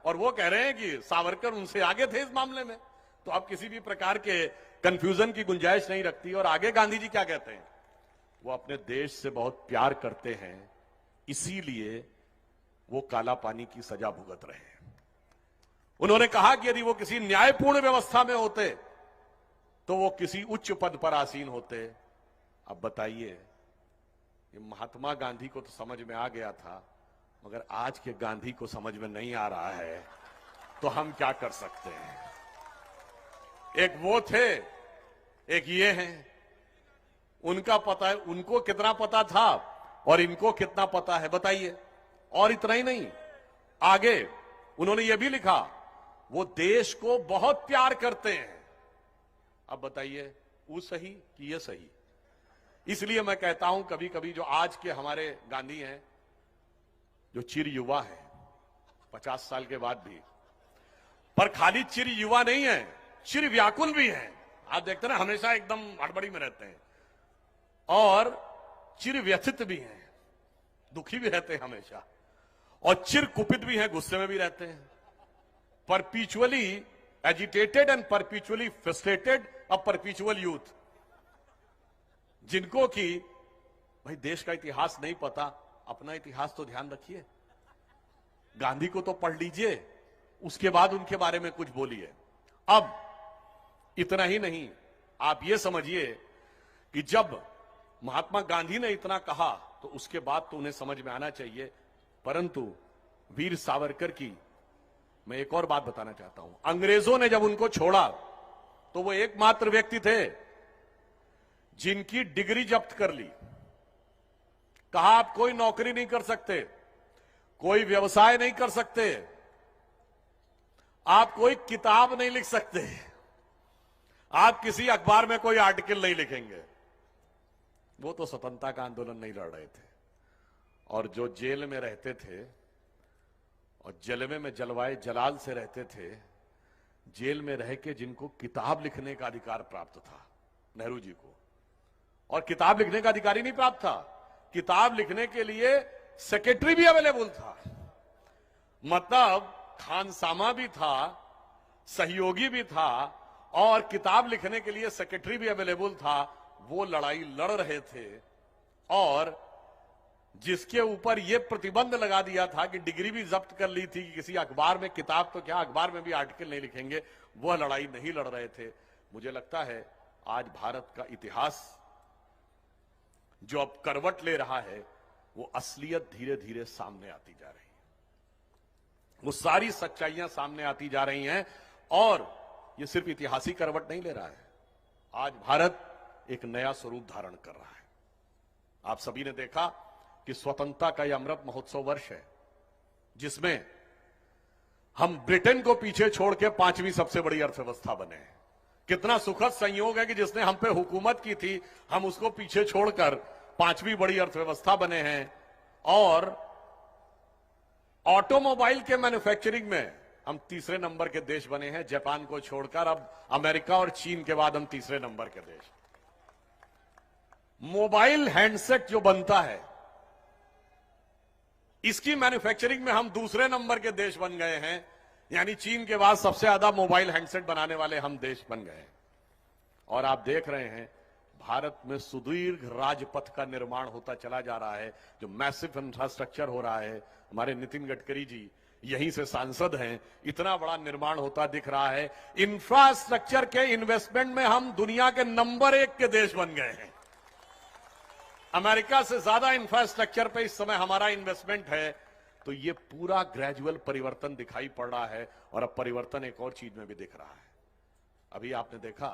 और वो कह रहे हैं कि सावरकर उनसे आगे थे इस मामले में। तो अब किसी भी प्रकार के कंफ्यूजन की गुंजाइश नहीं रखती। और आगे गांधी जी क्या कहते हैं, वो अपने देश से बहुत प्यार करते हैं, इसीलिए वो काला पानी की सजा भुगत रहे हैं। उन्होंने कहा कि यदि वो किसी न्यायपूर्ण व्यवस्था में होते तो वो किसी उच्च पद पर आसीन होते। अब बताइए, ये महात्मा गांधी को तो समझ में आ गया था, मगर आज के गांधी को समझ में नहीं आ रहा है, तो हम क्या कर सकते हैं। एक वो थे, एक ये हैं। उनका पता है, उनको कितना पता था और इनको कितना पता है, बताइए। और इतना ही नहीं, आगे उन्होंने ये भी लिखा वो देश को बहुत प्यार करते हैं। अब बताइए वो सही कि ये सही? इसलिए मैं कहता हूं कभी कभी जो आज के हमारे गांधी हैं, जो चिर युवा हैं 50 साल के बाद भी, पर खाली चिर युवा नहीं है, चिर व्याकुल भी हैं। आप देखते हैं ना, हमेशा एकदम हड़बड़ी में रहते हैं, और चिर व्यथित भी हैं, दुखी भी रहते हैं हमेशा, और चिर कुपित भी हैं, गुस्से में भी रहते हैं। Perpetually agitated and perpetually frustrated, a perpetual youth. जिनको कि भाई देश का इतिहास नहीं पता, अपना इतिहास तो ध्यान रखिए, गांधी को तो पढ़ लीजिए, उसके बाद उनके बारे में कुछ बोलिए। अब इतना ही नहीं, आप ये समझिए कि जब महात्मा गांधी ने इतना कहा तो उसके बाद तो उन्हें समझ में आना चाहिए। परंतु वीर सावरकर की मैं एक और बात बताना चाहता हूं। अंग्रेजों ने जब उनको छोड़ा तो वो एकमात्र व्यक्ति थे जिनकी डिग्री जब्त कर ली। कहा आप कोई नौकरी नहीं कर सकते, कोई व्यवसाय नहीं कर सकते, आप कोई किताब नहीं लिख सकते, आप किसी अखबार में कोई आर्टिकल नहीं लिखेंगे। वो तो स्वतंत्रता का आंदोलन नहीं लड़ रहे थे। और जो जेल में रहते थे और जलवे में जलवाए जलाल से रहते थे, जेल में रह के जिनको किताब लिखने का अधिकार प्राप्त था, नेहरू जी को, और किताब लिखने का अधिकार ही नहीं प्राप्त था, किताब लिखने के लिए सेक्रेटरी भी अवेलेबल था, मतलब खानसामा भी था, सहयोगी भी था, और किताब लिखने के लिए सेक्रेटरी भी अवेलेबल था। वो लड़ाई लड़ रहे थे, और जिसके ऊपर ये प्रतिबंध लगा दिया था कि डिग्री भी जब्त कर ली थी कि किसी अखबार में किताब तो क्या, अखबार में भी आर्टिकल नहीं लिखेंगे, वह लड़ाई नहीं लड़ रहे थे। मुझे लगता है आज भारत का इतिहास जो अब करवट ले रहा है, वो असलियत धीरे धीरे सामने आती जा रही है, वो सारी सच्चाइयां सामने आती जा रही हैं, और ये सिर्फ ऐतिहासिक करवट नहीं ले रहा है। आज भारत एक नया स्वरूप धारण कर रहा है। आप सभी ने देखा कि स्वतंत्रता का यह अमृत महोत्सव वर्ष है, जिसमें हम ब्रिटेन को पीछे छोड़ के 5वीं सबसे बड़ी अर्थव्यवस्था बने हैं। कितना सुखद संयोग है कि जिसने हम पे हुकूमत की थी, हम उसको पीछे छोड़कर 5वीं बड़ी अर्थव्यवस्था बने हैं। और ऑटोमोबाइल के मैन्युफैक्चरिंग में हम तीसरे नंबर के देश बने हैं, जापान को छोड़कर। अब अमेरिका और चीन के बाद हम तीसरे नंबर के देश। मोबाइल हैंडसेट जो बनता है, इसकी मैन्युफैक्चरिंग में हम दूसरे नंबर के देश बन गए हैं, यानी चीन के बाद सबसे ज्यादा मोबाइल हैंडसेट बनाने वाले हम देश बन गए हैं। और आप देख रहे हैं भारत में सुदीर्घ राजपथ का निर्माण होता चला जा रहा है, जो मैसिव इंफ्रास्ट्रक्चर हो रहा है। हमारे नितिन गडकरी जी यहीं से सांसद हैं, इतना बड़ा निर्माण होता दिख रहा है। इंफ्रास्ट्रक्चर के इन्वेस्टमेंट में हम दुनिया के नंबर 1 के देश बन गए हैं। अमेरिका से ज्यादा इंफ्रास्ट्रक्चर पे इस समय हमारा इन्वेस्टमेंट है। तो ये पूरा ग्रेजुअल परिवर्तन दिखाई पड़ रहा है, और अब परिवर्तन एक और चीज में भी दिख रहा है। अभी आपने देखा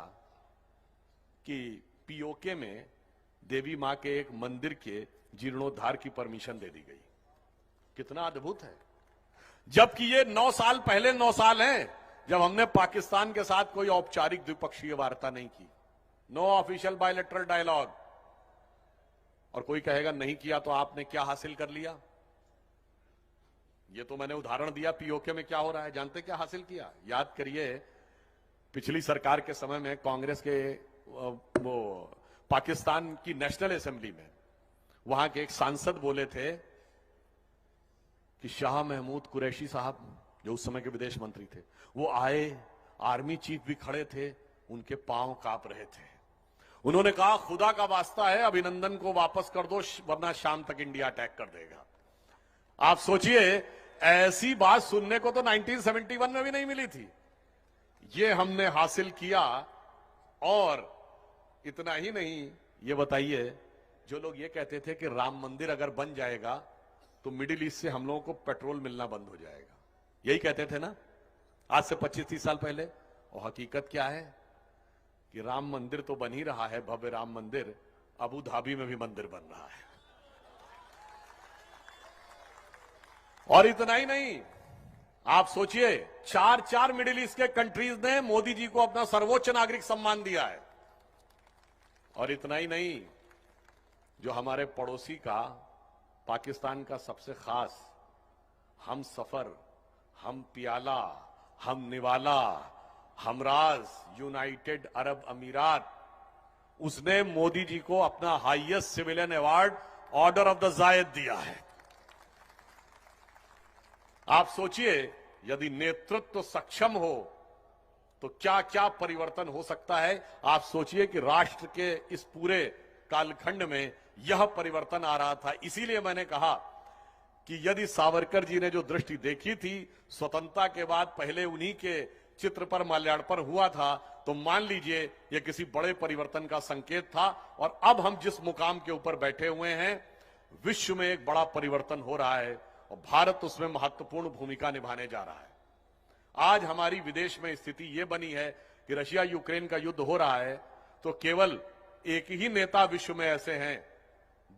कि पीओके में देवी मां के एक मंदिर के जीर्णोद्धार की परमिशन दे दी गई। कितना अद्भुत है। जबकि ये 9 साल पहले 9 साल हैं जब हमने पाकिस्तान के साथ कोई औपचारिक द्विपक्षीय वार्ता नहीं की, नो ऑफिशियल बायलैटरल डायलॉग। और कोई कहेगा नहीं किया तो आपने क्या हासिल कर लिया? ये तो मैंने उदाहरण दिया पीओके में क्या हो रहा है। जानते क्या हासिल किया? याद करिए, पिछली सरकार के समय में कांग्रेस के वो पाकिस्तान की नेशनल असेंबली में वहां के एक सांसद बोले थे कि शाह महमूद कुरैशी साहब, जो उस समय के विदेश मंत्री थे, वो आए, आर्मी चीफ भी खड़े थे, उनके पांव कांप रहे थे। उन्होंने कहा खुदा का वास्ता है अभिनंदन को वापस कर दो, वरना शाम तक इंडिया अटैक कर देगा। आप सोचिए, ऐसी बात सुनने को तो 1971 में भी नहीं मिली थी। ये हमने हासिल किया। और इतना ही नहीं, ये बताइए, जो लोग ये कहते थे कि राम मंदिर अगर बन जाएगा तो मिडिल ईस्ट से हम लोगों को पेट्रोल मिलना बंद हो जाएगा, यही कहते थे ना आज से 25-30 साल पहले। और हकीकत क्या है कि राम मंदिर तो बन ही रहा है, भव्य राम मंदिर। अबू धाबी में भी मंदिर बन रहा है। और इतना ही नहीं, आप सोचिए, 4 मिडिल ईस्ट के कंट्रीज ने मोदी जी को अपना सर्वोच्च नागरिक सम्मान दिया है। और इतना ही नहीं, जो हमारे पड़ोसी का, पाकिस्तान का सबसे खास हम सफर, हम प्याला, हम निवाला, हमराज यूनाइटेड अरब अमीरात, उसने मोदी जी को अपना highest civilian award order of the जायद दिया है। आप सोचिए, यदि नेतृत्व सक्षम हो तो क्या क्या परिवर्तन हो सकता है। आप सोचिए कि राष्ट्र के इस पूरे कालखंड में यह परिवर्तन आ रहा था। इसीलिए मैंने कहा कि यदि सावरकर जी ने जो दृष्टि देखी थी स्वतंत्रता के बाद, पहले उन्हीं के चित्र पर माल्यार्पण हुआ था, तो मान लीजिए यह किसी बड़े परिवर्तन का संकेत था। और अब हम जिस मुकाम के ऊपर बैठे हुए हैं, विश्व में एक बड़ा परिवर्तन हो रहा है और भारत उसमें महत्वपूर्ण भूमिका निभाने जा रहा है। आज हमारी विदेश में स्थिति यह बनी है कि रशिया यूक्रेन का युद्ध हो रहा है तो केवल एक ही नेता विश्व में ऐसे हैं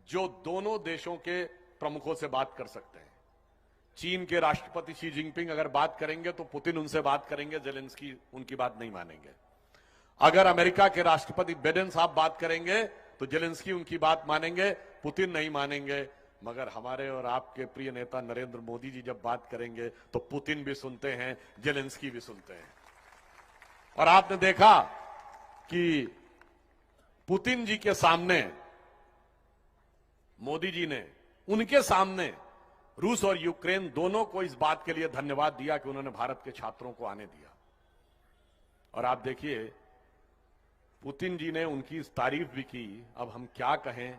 जो दोनों देशों के प्रमुखों से बात कर सकते हैं। चीन के राष्ट्रपति शी जिनपिंग अगर बात करेंगे तो पुतिन उनसे बात करेंगे, जेलेंस्की उनकी बात नहीं मानेंगे। अगर अमेरिका के राष्ट्रपति बाइडेन साहब बात करेंगे तो जेलेंस्की उनकी बात मानेंगे, पुतिन नहीं मानेंगे। मगर हमारे और आपके प्रिय नेता नरेंद्र मोदी जी जब बात करेंगे तो पुतिन भी सुनते हैं, जेलेंस्की भी सुनते हैं। और आपने देखा कि पुतिन जी के सामने मोदी जी ने, उनके सामने रूस और यूक्रेन दोनों को इस बात के लिए धन्यवाद दिया कि उन्होंने भारत के छात्रों को आने दिया। और आप देखिए, पुतिन जी ने उनकी तारीफ भी की। अब हम क्या कहें,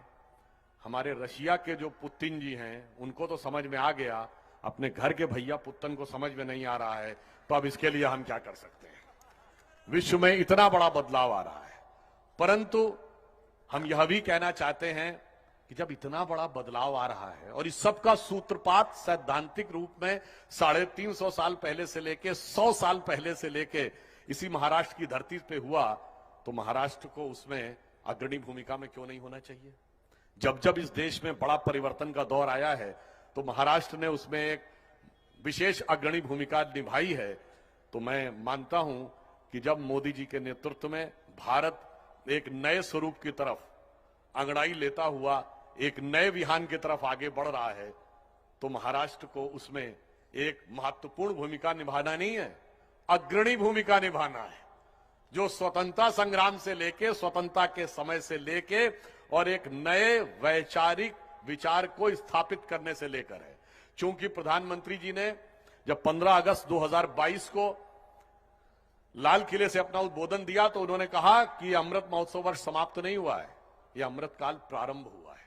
हमारे रशिया के जो पुतिन जी हैं उनको तो समझ में आ गया, अपने घर के भैया पुतिन को समझ में नहीं आ रहा है। तो अब इसके लिए हम क्या कर सकते हैं? विश्व में इतना बड़ा बदलाव आ रहा है। परंतु हम यह भी कहना चाहते हैं कि जब इतना बड़ा बदलाव आ रहा है और इस सब का सूत्रपात सैद्धांतिक रूप में 350 साल पहले से लेके 100 साल पहले से लेके इसी महाराष्ट्र की धरती पे हुआ, तो महाराष्ट्र को उसमें अग्रणी भूमिका में क्यों नहीं होना चाहिए? जब जब इस देश में बड़ा परिवर्तन का दौर आया है तो महाराष्ट्र ने उसमें एक विशेष अग्रणी भूमिका निभाई है। तो मैं मानता हूं कि जब मोदी जी के नेतृत्व में भारत एक नए स्वरूप की तरफ अंगड़ाई लेता हुआ एक नए विहान की तरफ आगे बढ़ रहा है, तो महाराष्ट्र को उसमें एक महत्वपूर्ण भूमिका निभाना नहीं है, अग्रणी भूमिका निभाना है, जो स्वतंत्रता संग्राम से लेके, स्वतंत्रता के समय से लेके और एक नए वैचारिक विचार को स्थापित करने से लेकर है। चूंकि प्रधानमंत्री जी ने जब 15 अगस्त 2022 को लाल किले से अपना उद्बोधन दिया तो उन्होंने कहा कि अमृत महोत्सव वर्ष समाप्त नहीं हुआ है, यह अमृत काल प्रारंभ हुआ है।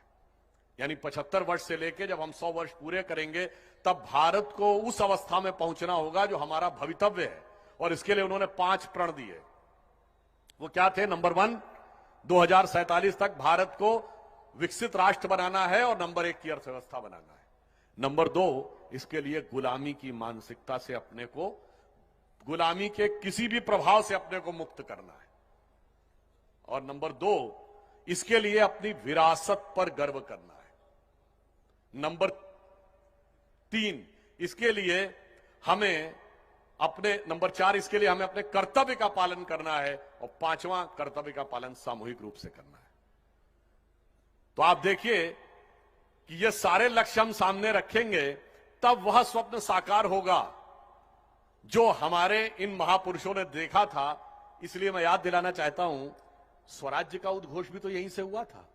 यानी 75 वर्ष से लेकर जब हम 100 वर्ष पूरे करेंगे तब भारत को उस अवस्था में पहुंचना होगा जो हमारा भवितव्य है। और इसके लिए उन्होंने 5 प्रण दिए। वो क्या थे? नंबर 1, 2047 तक भारत को विकसित राष्ट्र बनाना है और नंबर 1 की अर्थव्यवस्था बनाना है। नंबर 2, इसके लिए गुलामी की मानसिकता से अपने को, गुलामी के किसी भी प्रभाव से अपने को मुक्त करना है। और नंबर 2, इसके लिए अपनी विरासत पर गर्व करना है। नंबर 3, इसके लिए हमें अपने, नंबर 4, इसके लिए हमें अपने कर्तव्य का पालन करना है। और 5वां, कर्तव्य का पालन सामूहिक रूप से करना है। तो आप देखिए कि ये सारे लक्ष्य हम सामने रखेंगे तब वह स्वप्न साकार होगा जो हमारे इन महापुरुषों ने देखा था। इसलिए मैं याद दिलाना चाहता हूं, स्वराज्य का उद्घोष भी तो यहीं से हुआ था।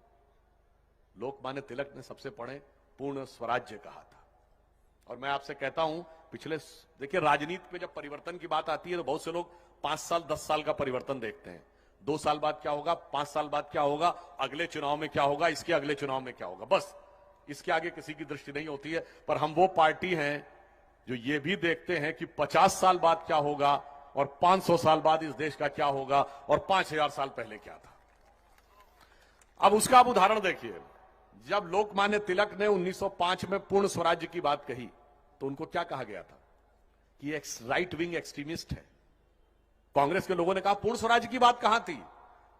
लोकमान्य तिलक ने सबसे पहले पूर्ण स्वराज्य कहा था। और मैं आपसे कहता हूं, पिछले, देखिए राजनीति में जब परिवर्तन की बात आती है तो बहुत से लोग 5 साल 10 साल का परिवर्तन देखते हैं। 2 साल बाद क्या होगा, 5 साल बाद क्या होगा, अगले चुनाव में क्या होगा, इसके अगले चुनाव में क्या होगा, बस इसके आगे किसी की दृष्टि नहीं होती है। पर हम वो पार्टी हैं जो ये भी देखते हैं कि 50 साल बाद क्या होगा और 500 साल बाद इस देश का क्या होगा और 5000 साल पहले क्या था। अब उसका आप उदाहरण देखिए। जब लोकमान्य तिलक ने 1905 में पूर्ण स्वराज्य की बात कही तो उनको क्या कहा गया था कि एक राइट विंग एक्सट्रीमिस्ट है। कांग्रेस के लोगों ने कहा पूर्ण स्वराज्य की बात कहां थी,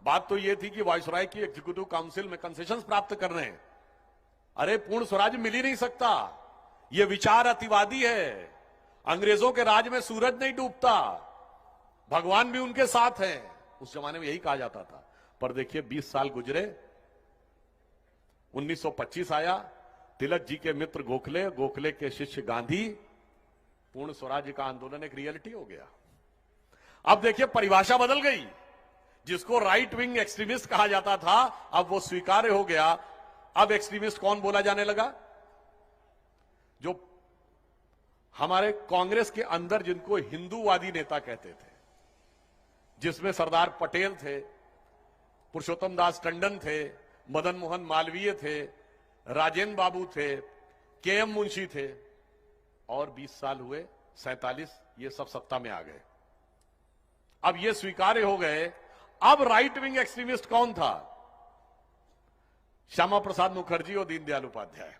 बात तो यह थी कि वायसराय की एग्जीक्यूटिव काउंसिल में कंसेशंस प्राप्त करने हैं। अरे पूर्ण स्वराज्य मिल ही नहीं सकता, यह विचार अतिवादी है। अंग्रेजों के राज में सूरज नहीं डूबता, भगवान भी उनके साथ हैं। उस जमाने में यही कहा जाता था। पर देखिए 20 साल गुजरे, 1925 आया, तिलक जी के मित्र गोखले, गोखले के शिष्य गांधी, पूर्ण स्वराज्य का आंदोलन एक रियलिटी हो गया। अब देखिए परिभाषा बदल गई। जिसको राइट विंग एक्सट्रीमिस्ट कहा जाता था अब वो स्वीकार्य हो गया। अब एक्सट्रीमिस्ट कौन बोला जाने लगा? जो हमारे कांग्रेस के अंदर जिनको हिंदूवादी नेता कहते थे, जिसमें सरदार पटेल थे, पुरुषोत्तम दास टंडन थे, मदन मोहन मालवीय थे, राजेंद्र बाबू थे, केएम मुंशी थे, और 20 साल हुए, 47, ये सब सत्ता में आ गए। अब ये स्वीकार्य हो गए। अब राइट विंग एक्सट्रीमिस्ट कौन था? श्यामा प्रसाद मुखर्जी और दीनदयाल उपाध्याय।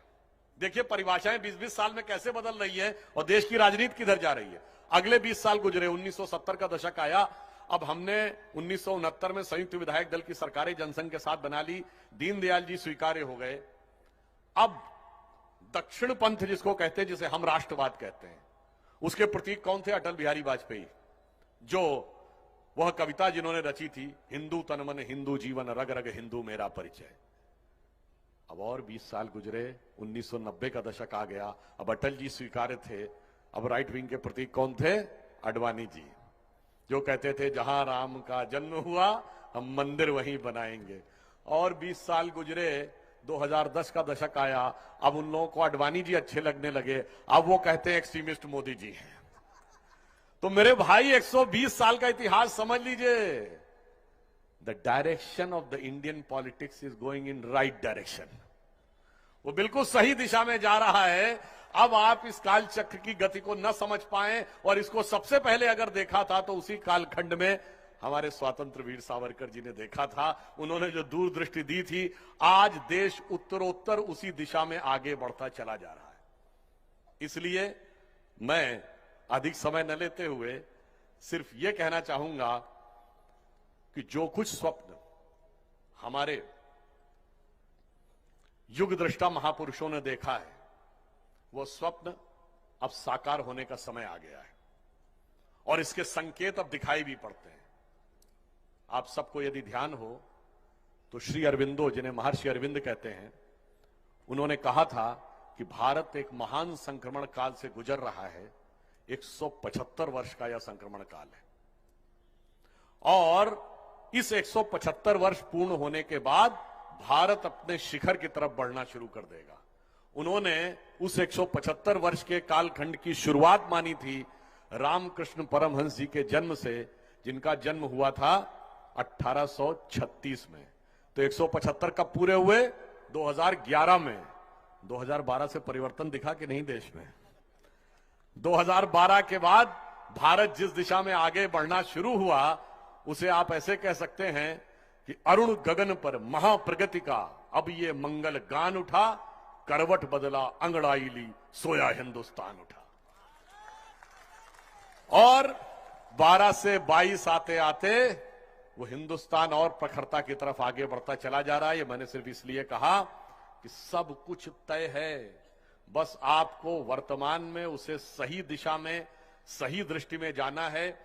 देखिए परिभाषाएं 20-20 साल में कैसे बदल रही है और देश की राजनीति किधर जा रही है। अगले 20 साल गुजरे, 1970 का दशक आया। अब हमने 1969 में संयुक्त विधायक दल की सरकारें जनसंघ के साथ बना ली, दीनदयाल जी स्वीकार्य हो गए। अब दक्षिण पंथ जिसको कहते हैं, जिसे हम राष्ट्रवाद कहते हैं, उसके प्रतीक कौन थे? अटल बिहारी वाजपेयी, जो वह कविता जिन्होंने रची थी, हिंदू तन मन हिंदू जीवन रग रग हिंदू मेरा परिचय। अब और 20 साल गुजरे, 1990 का दशक आ गया। अब अटल जी स्वीकार्य थे। अब राइट विंग के प्रतीक कौन थे? अडवाणी जी, जो कहते थे जहां राम का जन्म हुआ हम मंदिर वहीं बनाएंगे। और 20 साल गुजरे, 2010 का दशक आया। अब उन लोगों को अडवाणी जी अच्छे लगने लगे। अब वो कहते हैं एक्सट्रीमिस्ट मोदी जी हैं। तो मेरे भाई 120 साल का इतिहास समझ लीजिए। The direction of the Indian politics is going in right direction. वो बिल्कुल सही दिशा में जा रहा है। अब आप इस काल चक्र की गति को न समझ पाए, और इसको सबसे पहले अगर देखा था तो उसी कालखंड में हमारे स्वतंत्र वीर सावरकर जी ने देखा था। उन्होंने जो दूरदृष्टि दी थी, आज देश उत्तरोत्तर उसी दिशा में आगे बढ़ता चला जा रहा है। इसलिए मैं अधिक समय न लेते हुए सिर्फ यह कहना चाहूंगा कि जो कुछ स्वप्न हमारे युग दृष्टा महापुरुषों ने देखा है, वो स्वप्न अब साकार होने का समय आ गया है, और इसके संकेत अब दिखाई भी पड़ते हैं। आप सबको यदि ध्यान हो तो श्री अरविंदो, जिन्हें महर्षि अरविंद कहते हैं, उन्होंने कहा था कि भारत एक महान संक्रमण काल से गुजर रहा है। 175 वर्ष का यह संक्रमण काल है, और इस 175 वर्ष पूर्ण होने के बाद भारत अपने शिखर की तरफ बढ़ना शुरू कर देगा। उन्होंने उस 175 वर्ष के कालखंड की शुरुआत मानी थी रामकृष्ण परमहंस जी के जन्म से, जिनका जन्म हुआ था 1836 में। तो 175 कब पूरे हुए? 2011 में। 2012 से परिवर्तन दिखा कि नहीं देश में? 2012 के बाद भारत जिस दिशा में आगे बढ़ना शुरू हुआ, उसे आप ऐसे कह सकते हैं कि अरुण गगन पर महाप्रगति का अब ये मंगल गान उठा, करवट बदला अंगड़ाई ली, सोया हिंदुस्तान उठा। और 12 से 22 आते आते वो हिंदुस्तान और प्रखरता की तरफ आगे बढ़ता चला जा रहा है। ये मैंने सिर्फ इसलिए कहा कि सब कुछ तय है, बस आपको वर्तमान में उसे सही दिशा में, सही दृष्टि में जाना है।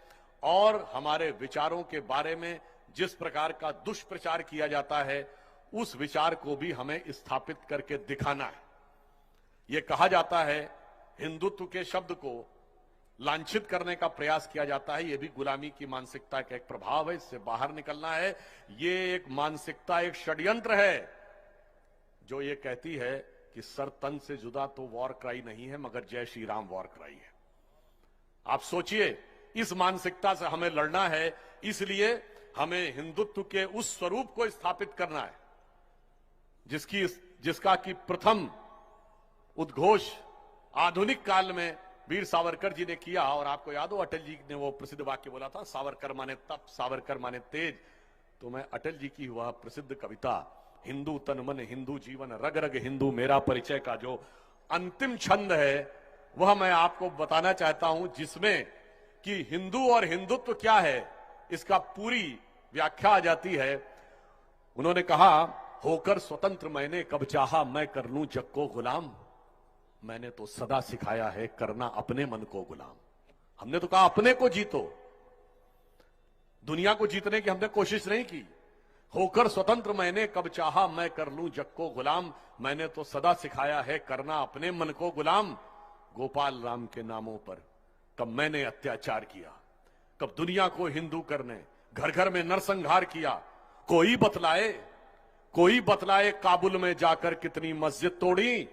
और हमारे विचारों के बारे में जिस प्रकार का दुष्प्रचार किया जाता है, उस विचार को भी हमें स्थापित करके दिखाना है। यह कहा जाता है, हिंदुत्व के शब्द को लांछित करने का प्रयास किया जाता है, यह भी गुलामी की मानसिकता का एक प्रभाव है, इससे बाहर निकलना है। यह एक मानसिकता, एक षड्यंत्र है जो ये कहती है कि सर तन से जुदा तो वॉर क्राई नहीं है, मगर जय श्री राम वॉर क्राई है। आप सोचिए, इस मानसिकता से हमें लड़ना है। इसलिए हमें हिंदुत्व के उस स्वरूप को स्थापित करना है जिसका कि प्रथम उद्घोष आधुनिक काल में वीर सावरकर जी ने किया। और आपको याद हो, अटल जी ने वो प्रसिद्ध वाक्य बोला था, सावरकर माने तप, सावरकर माने तेज। तो मैं अटल जी की वह प्रसिद्ध कविता हिंदू तन मन हिंदू जीवन रग रग हिंदू मेरा परिचय का जो अंतिम छंद है, वह मैं आपको बताना चाहता हूं, जिसमें कि हिंदू और हिंदुत्व क्या है इसका पूरी व्याख्या आ जाती है। उन्होंने कहा, होकर स्वतंत्र मैंने कब चाहा मैं कर लूं जग को गुलाम, मैंने तो सदा सिखाया है करना अपने मन को गुलाम। हमने तो कहा अपने को जीतो, दुनिया को जीतने की हमने कोशिश नहीं की। होकर स्वतंत्र मैंने कब चाहा मैं कर लूं जग को गुलाम, मैंने तो सदा सिखाया है करना अपने मन को गुलाम। गोपाल राम के नामों पर कब मैंने अत्याचार किया, कब दुनिया को हिंदू करने घर घर में नरसंहार किया। कोई बतलाए काबुल में जाकर कितनी मस्जिद तोड़ी,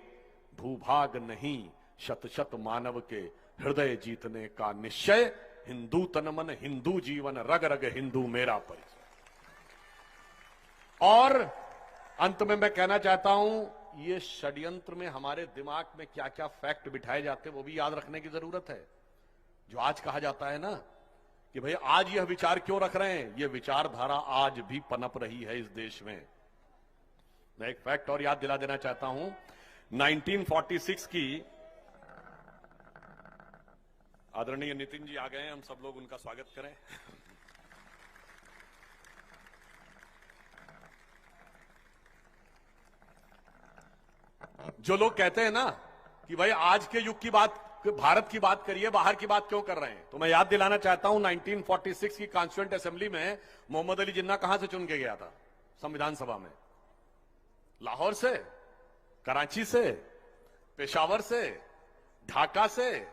भूभाग नहीं शत शत मानव के हृदय जीतने का निश्चय, हिंदू तन मन हिंदू जीवन रग रग हिंदू मेरा परिचय। और अंत में मैं कहना चाहता हूं, ये षड्यंत्र में हमारे दिमाग में क्या क्या फैक्ट बिठाए जाते हैं वो भी याद रखने की जरूरत है। जो आज कहा जाता है ना कि भाई आज यह विचार क्यों रख रहे हैं, यह विचारधारा आज भी पनप रही है इस देश में। मैं एक फैक्ट और याद दिला देना चाहता हूं, 1946 की, आदरणीय नितिन जी आ गए हैं, हम सब लोग उनका स्वागत करें। जो लोग कहते हैं ना कि भाई आज के युग की बात, भारत की बात करिए, बाहर की बात क्यों कर रहे हैं, तो मैं याद दिलाना चाहता हूं 1946 की कॉन्स्टिट्यूएंट असेंबली में मोहम्मद अली जिन्ना कहां से चुन के गया था संविधान सभा में? लाहौर से, कराची से, पेशावर से, ढाका से,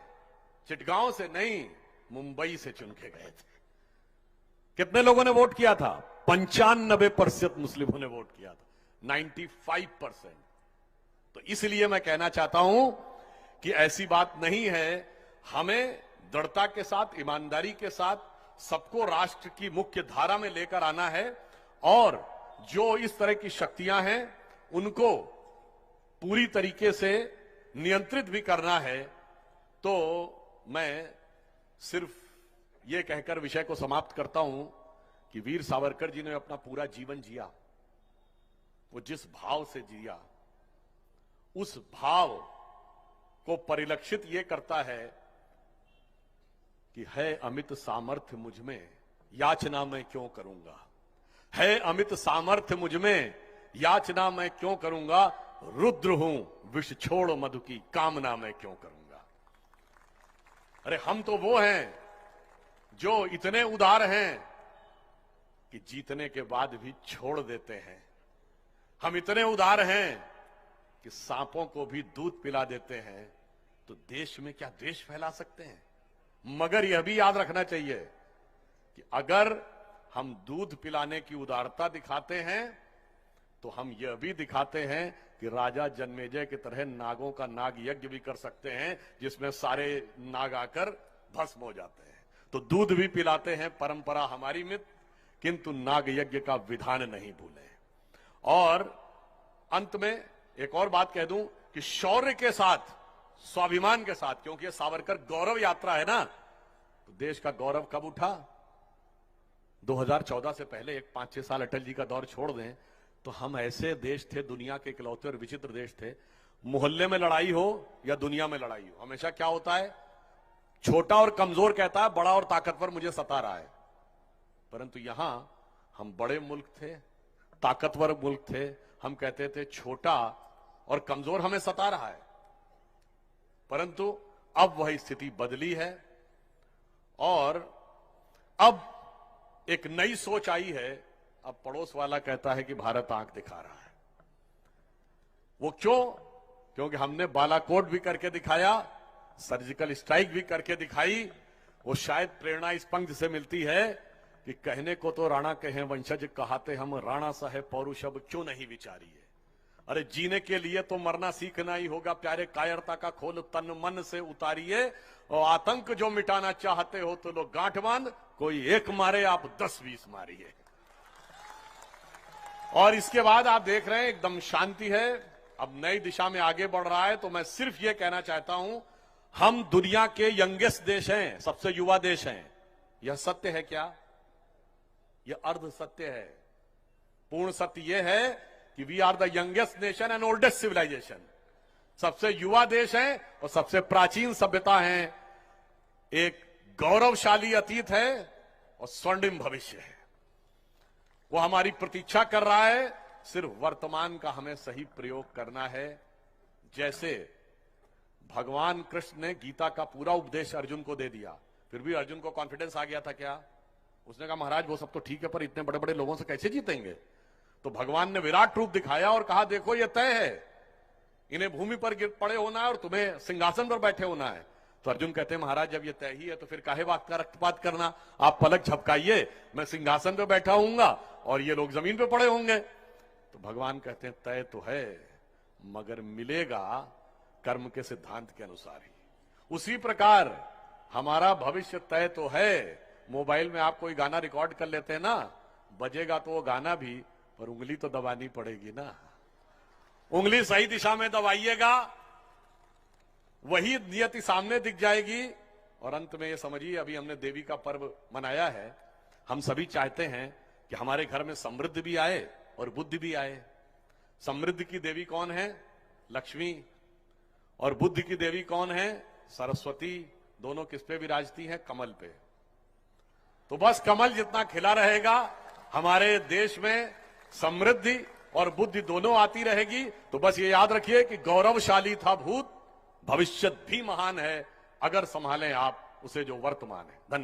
चिटगांव से नहीं, मुंबई से चुन के गए थे। कितने लोगों ने वोट किया था? 95% मुस्लिमों ने वोट किया था, 95%। तो इसलिए मैं कहना चाहता हूं कि ऐसी बात नहीं है, हमें दृढ़ता के साथ, ईमानदारी के साथ सबको राष्ट्र की मुख्य धारा में लेकर आना है, और जो इस तरह की शक्तियां हैं उनको पूरी तरीके से नियंत्रित भी करना है। तो मैं सिर्फ ये कहकर विषय को समाप्त करता हूं कि वीर सावरकर जी ने अपना पूरा जीवन जिया, वो जिस भाव से जिया, उस भाव को परिलक्षित ये करता है कि है अमित सामर्थ्य मुझ में, याचना मैं क्यों करूंगा, है अमित सामर्थ्य मुझ में, याचना मैं क्यों करूंगा, रुद्र हूं विष छोड़ मधु की, कामना मैं क्यों करूंगा। अरे हम तो वो हैं जो इतने उदार हैं कि जीतने के बाद भी छोड़ देते हैं। हम इतने उदार हैं कि सांपों को भी दूध पिला देते हैं। तो देश में क्या द्वेष फैला सकते हैं? मगर यह भी याद रखना चाहिए कि अगर हम दूध पिलाने की उदारता दिखाते हैं तो हम यह भी दिखाते हैं कि राजा जन्मेजय की तरह नागों का नाग यज्ञ भी कर सकते हैं, जिसमें सारे नाग आकर भस्म हो जाते हैं। तो दूध भी पिलाते हैं, परंपरा हमारी मित्र, किंतु नाग यज्ञ का विधान नहीं भूले। और अंत में एक और बात कह दूं कि शौर्य के साथ, स्वाभिमान के साथ, क्योंकि ये सावरकर गौरव यात्रा है ना, तो देश का गौरव कब उठा? 2014 से पहले एक 5-6 साल अटल जी का दौर छोड़ दें तो हम ऐसे देश थे, दुनिया के इकलौते और विचित्र देश थे, मोहल्ले में लड़ाई हो या दुनिया में लड़ाई हो, हमेशा क्या होता है? छोटा और कमजोर कहता है बड़ा और ताकतवर मुझे सता रहा है। परंतु यहां हम बड़े मुल्क थे, ताकतवर मुल्क थे, हम कहते थे छोटा और कमजोर हमें सता रहा है। परंतु अब वही स्थिति बदली है और अब एक नई सोच आई है। अब पड़ोस वाला कहता है कि भारत आंख दिखा रहा है। वो क्यों? क्योंकि हमने बालाकोट भी करके दिखाया, सर्जिकल स्ट्राइक भी करके दिखाई। वो शायद प्रेरणा इस पंक्ति से मिलती है कि कहने को तो राणा कहे वंशज कहाते हम, राणा साहेब पौरुष अब क्यों नहीं विचारिए। अरे जीने के लिए तो मरना सीखना ही होगा प्यारे, कायरता का खोल तन मन से उतारिए। और आतंक जो मिटाना चाहते हो तो लोग गांठ बांध, कोई एक मारे आप 10-20 मारिए। और इसके बाद आप देख रहे हैं एकदम शांति है, अब नई दिशा में आगे बढ़ रहा है। तो मैं सिर्फ ये कहना चाहता हूं, हम दुनिया के यंगेस्ट देश हैं, सबसे युवा देश हैं। यह सत्य है क्या? यह अर्ध सत्य है। पूर्ण सत्य यह है कि we are the youngest nation and oldest civilization. सबसे युवा देश है और सबसे प्राचीन सभ्यता है। एक गौरवशाली अतीत है और स्वर्णिम भविष्य है। वो हमारी प्रतीक्षा कर रहा है, सिर्फ वर्तमान का हमें सही प्रयोग करना है। जैसे भगवान कृष्ण ने गीता का पूरा उपदेश अर्जुन को दे दिया, फिर भी अर्जुन को कॉन्फिडेंस आ गया था क्या? उसने कहा महाराज वो सब तो ठीक है, पर इतने बड़े बड़े लोगों से कैसे जीतेंगे? तो भगवान ने विराट रूप दिखाया और कहा देखो ये तय है, इन्हें भूमि पर गिर पड़े होना है और तुम्हें सिंहासन पर बैठे होना है। तो अर्जुन कहते हैं महाराज जब ये तय ही है तो फिर काहे बात का रक्तपात करना, आप पलक झपकाइए, मैं सिंहासन पे बैठा हूंगा और ये लोग जमीन पे पड़े होंगे। तो भगवान कहते हैं तय तो है, मगर मिलेगा कर्म के सिद्धांत के अनुसार ही। उसी प्रकार हमारा भविष्य तय तो है। मोबाइल में आप कोई गाना रिकॉर्ड कर लेते हैं ना, बजेगा तो वो गाना भी, पर उंगली तो दबानी पड़ेगी ना। उंगली सही दिशा में दबाइएगा, वही नियति सामने दिख जाएगी। और अंत में ये समझिए, अभी हमने देवी का पर्व मनाया है। हम सभी चाहते हैं कि हमारे घर में समृद्धि भी आए और बुद्धि भी आए। समृद्धि की देवी कौन है? लक्ष्मी। और बुद्धि की देवी कौन है? सरस्वती। दोनों किस पे विराजती हैं? कमल पे। तो बस कमल जितना खिला रहेगा, हमारे देश में समृद्धि और बुद्धि दोनों आती रहेगी। तो बस ये याद रखिए कि गौरवशाली था भूत, भविष्य भी महान है, अगर संभालें आप उसे जो वर्तमान है। धन्यवाद।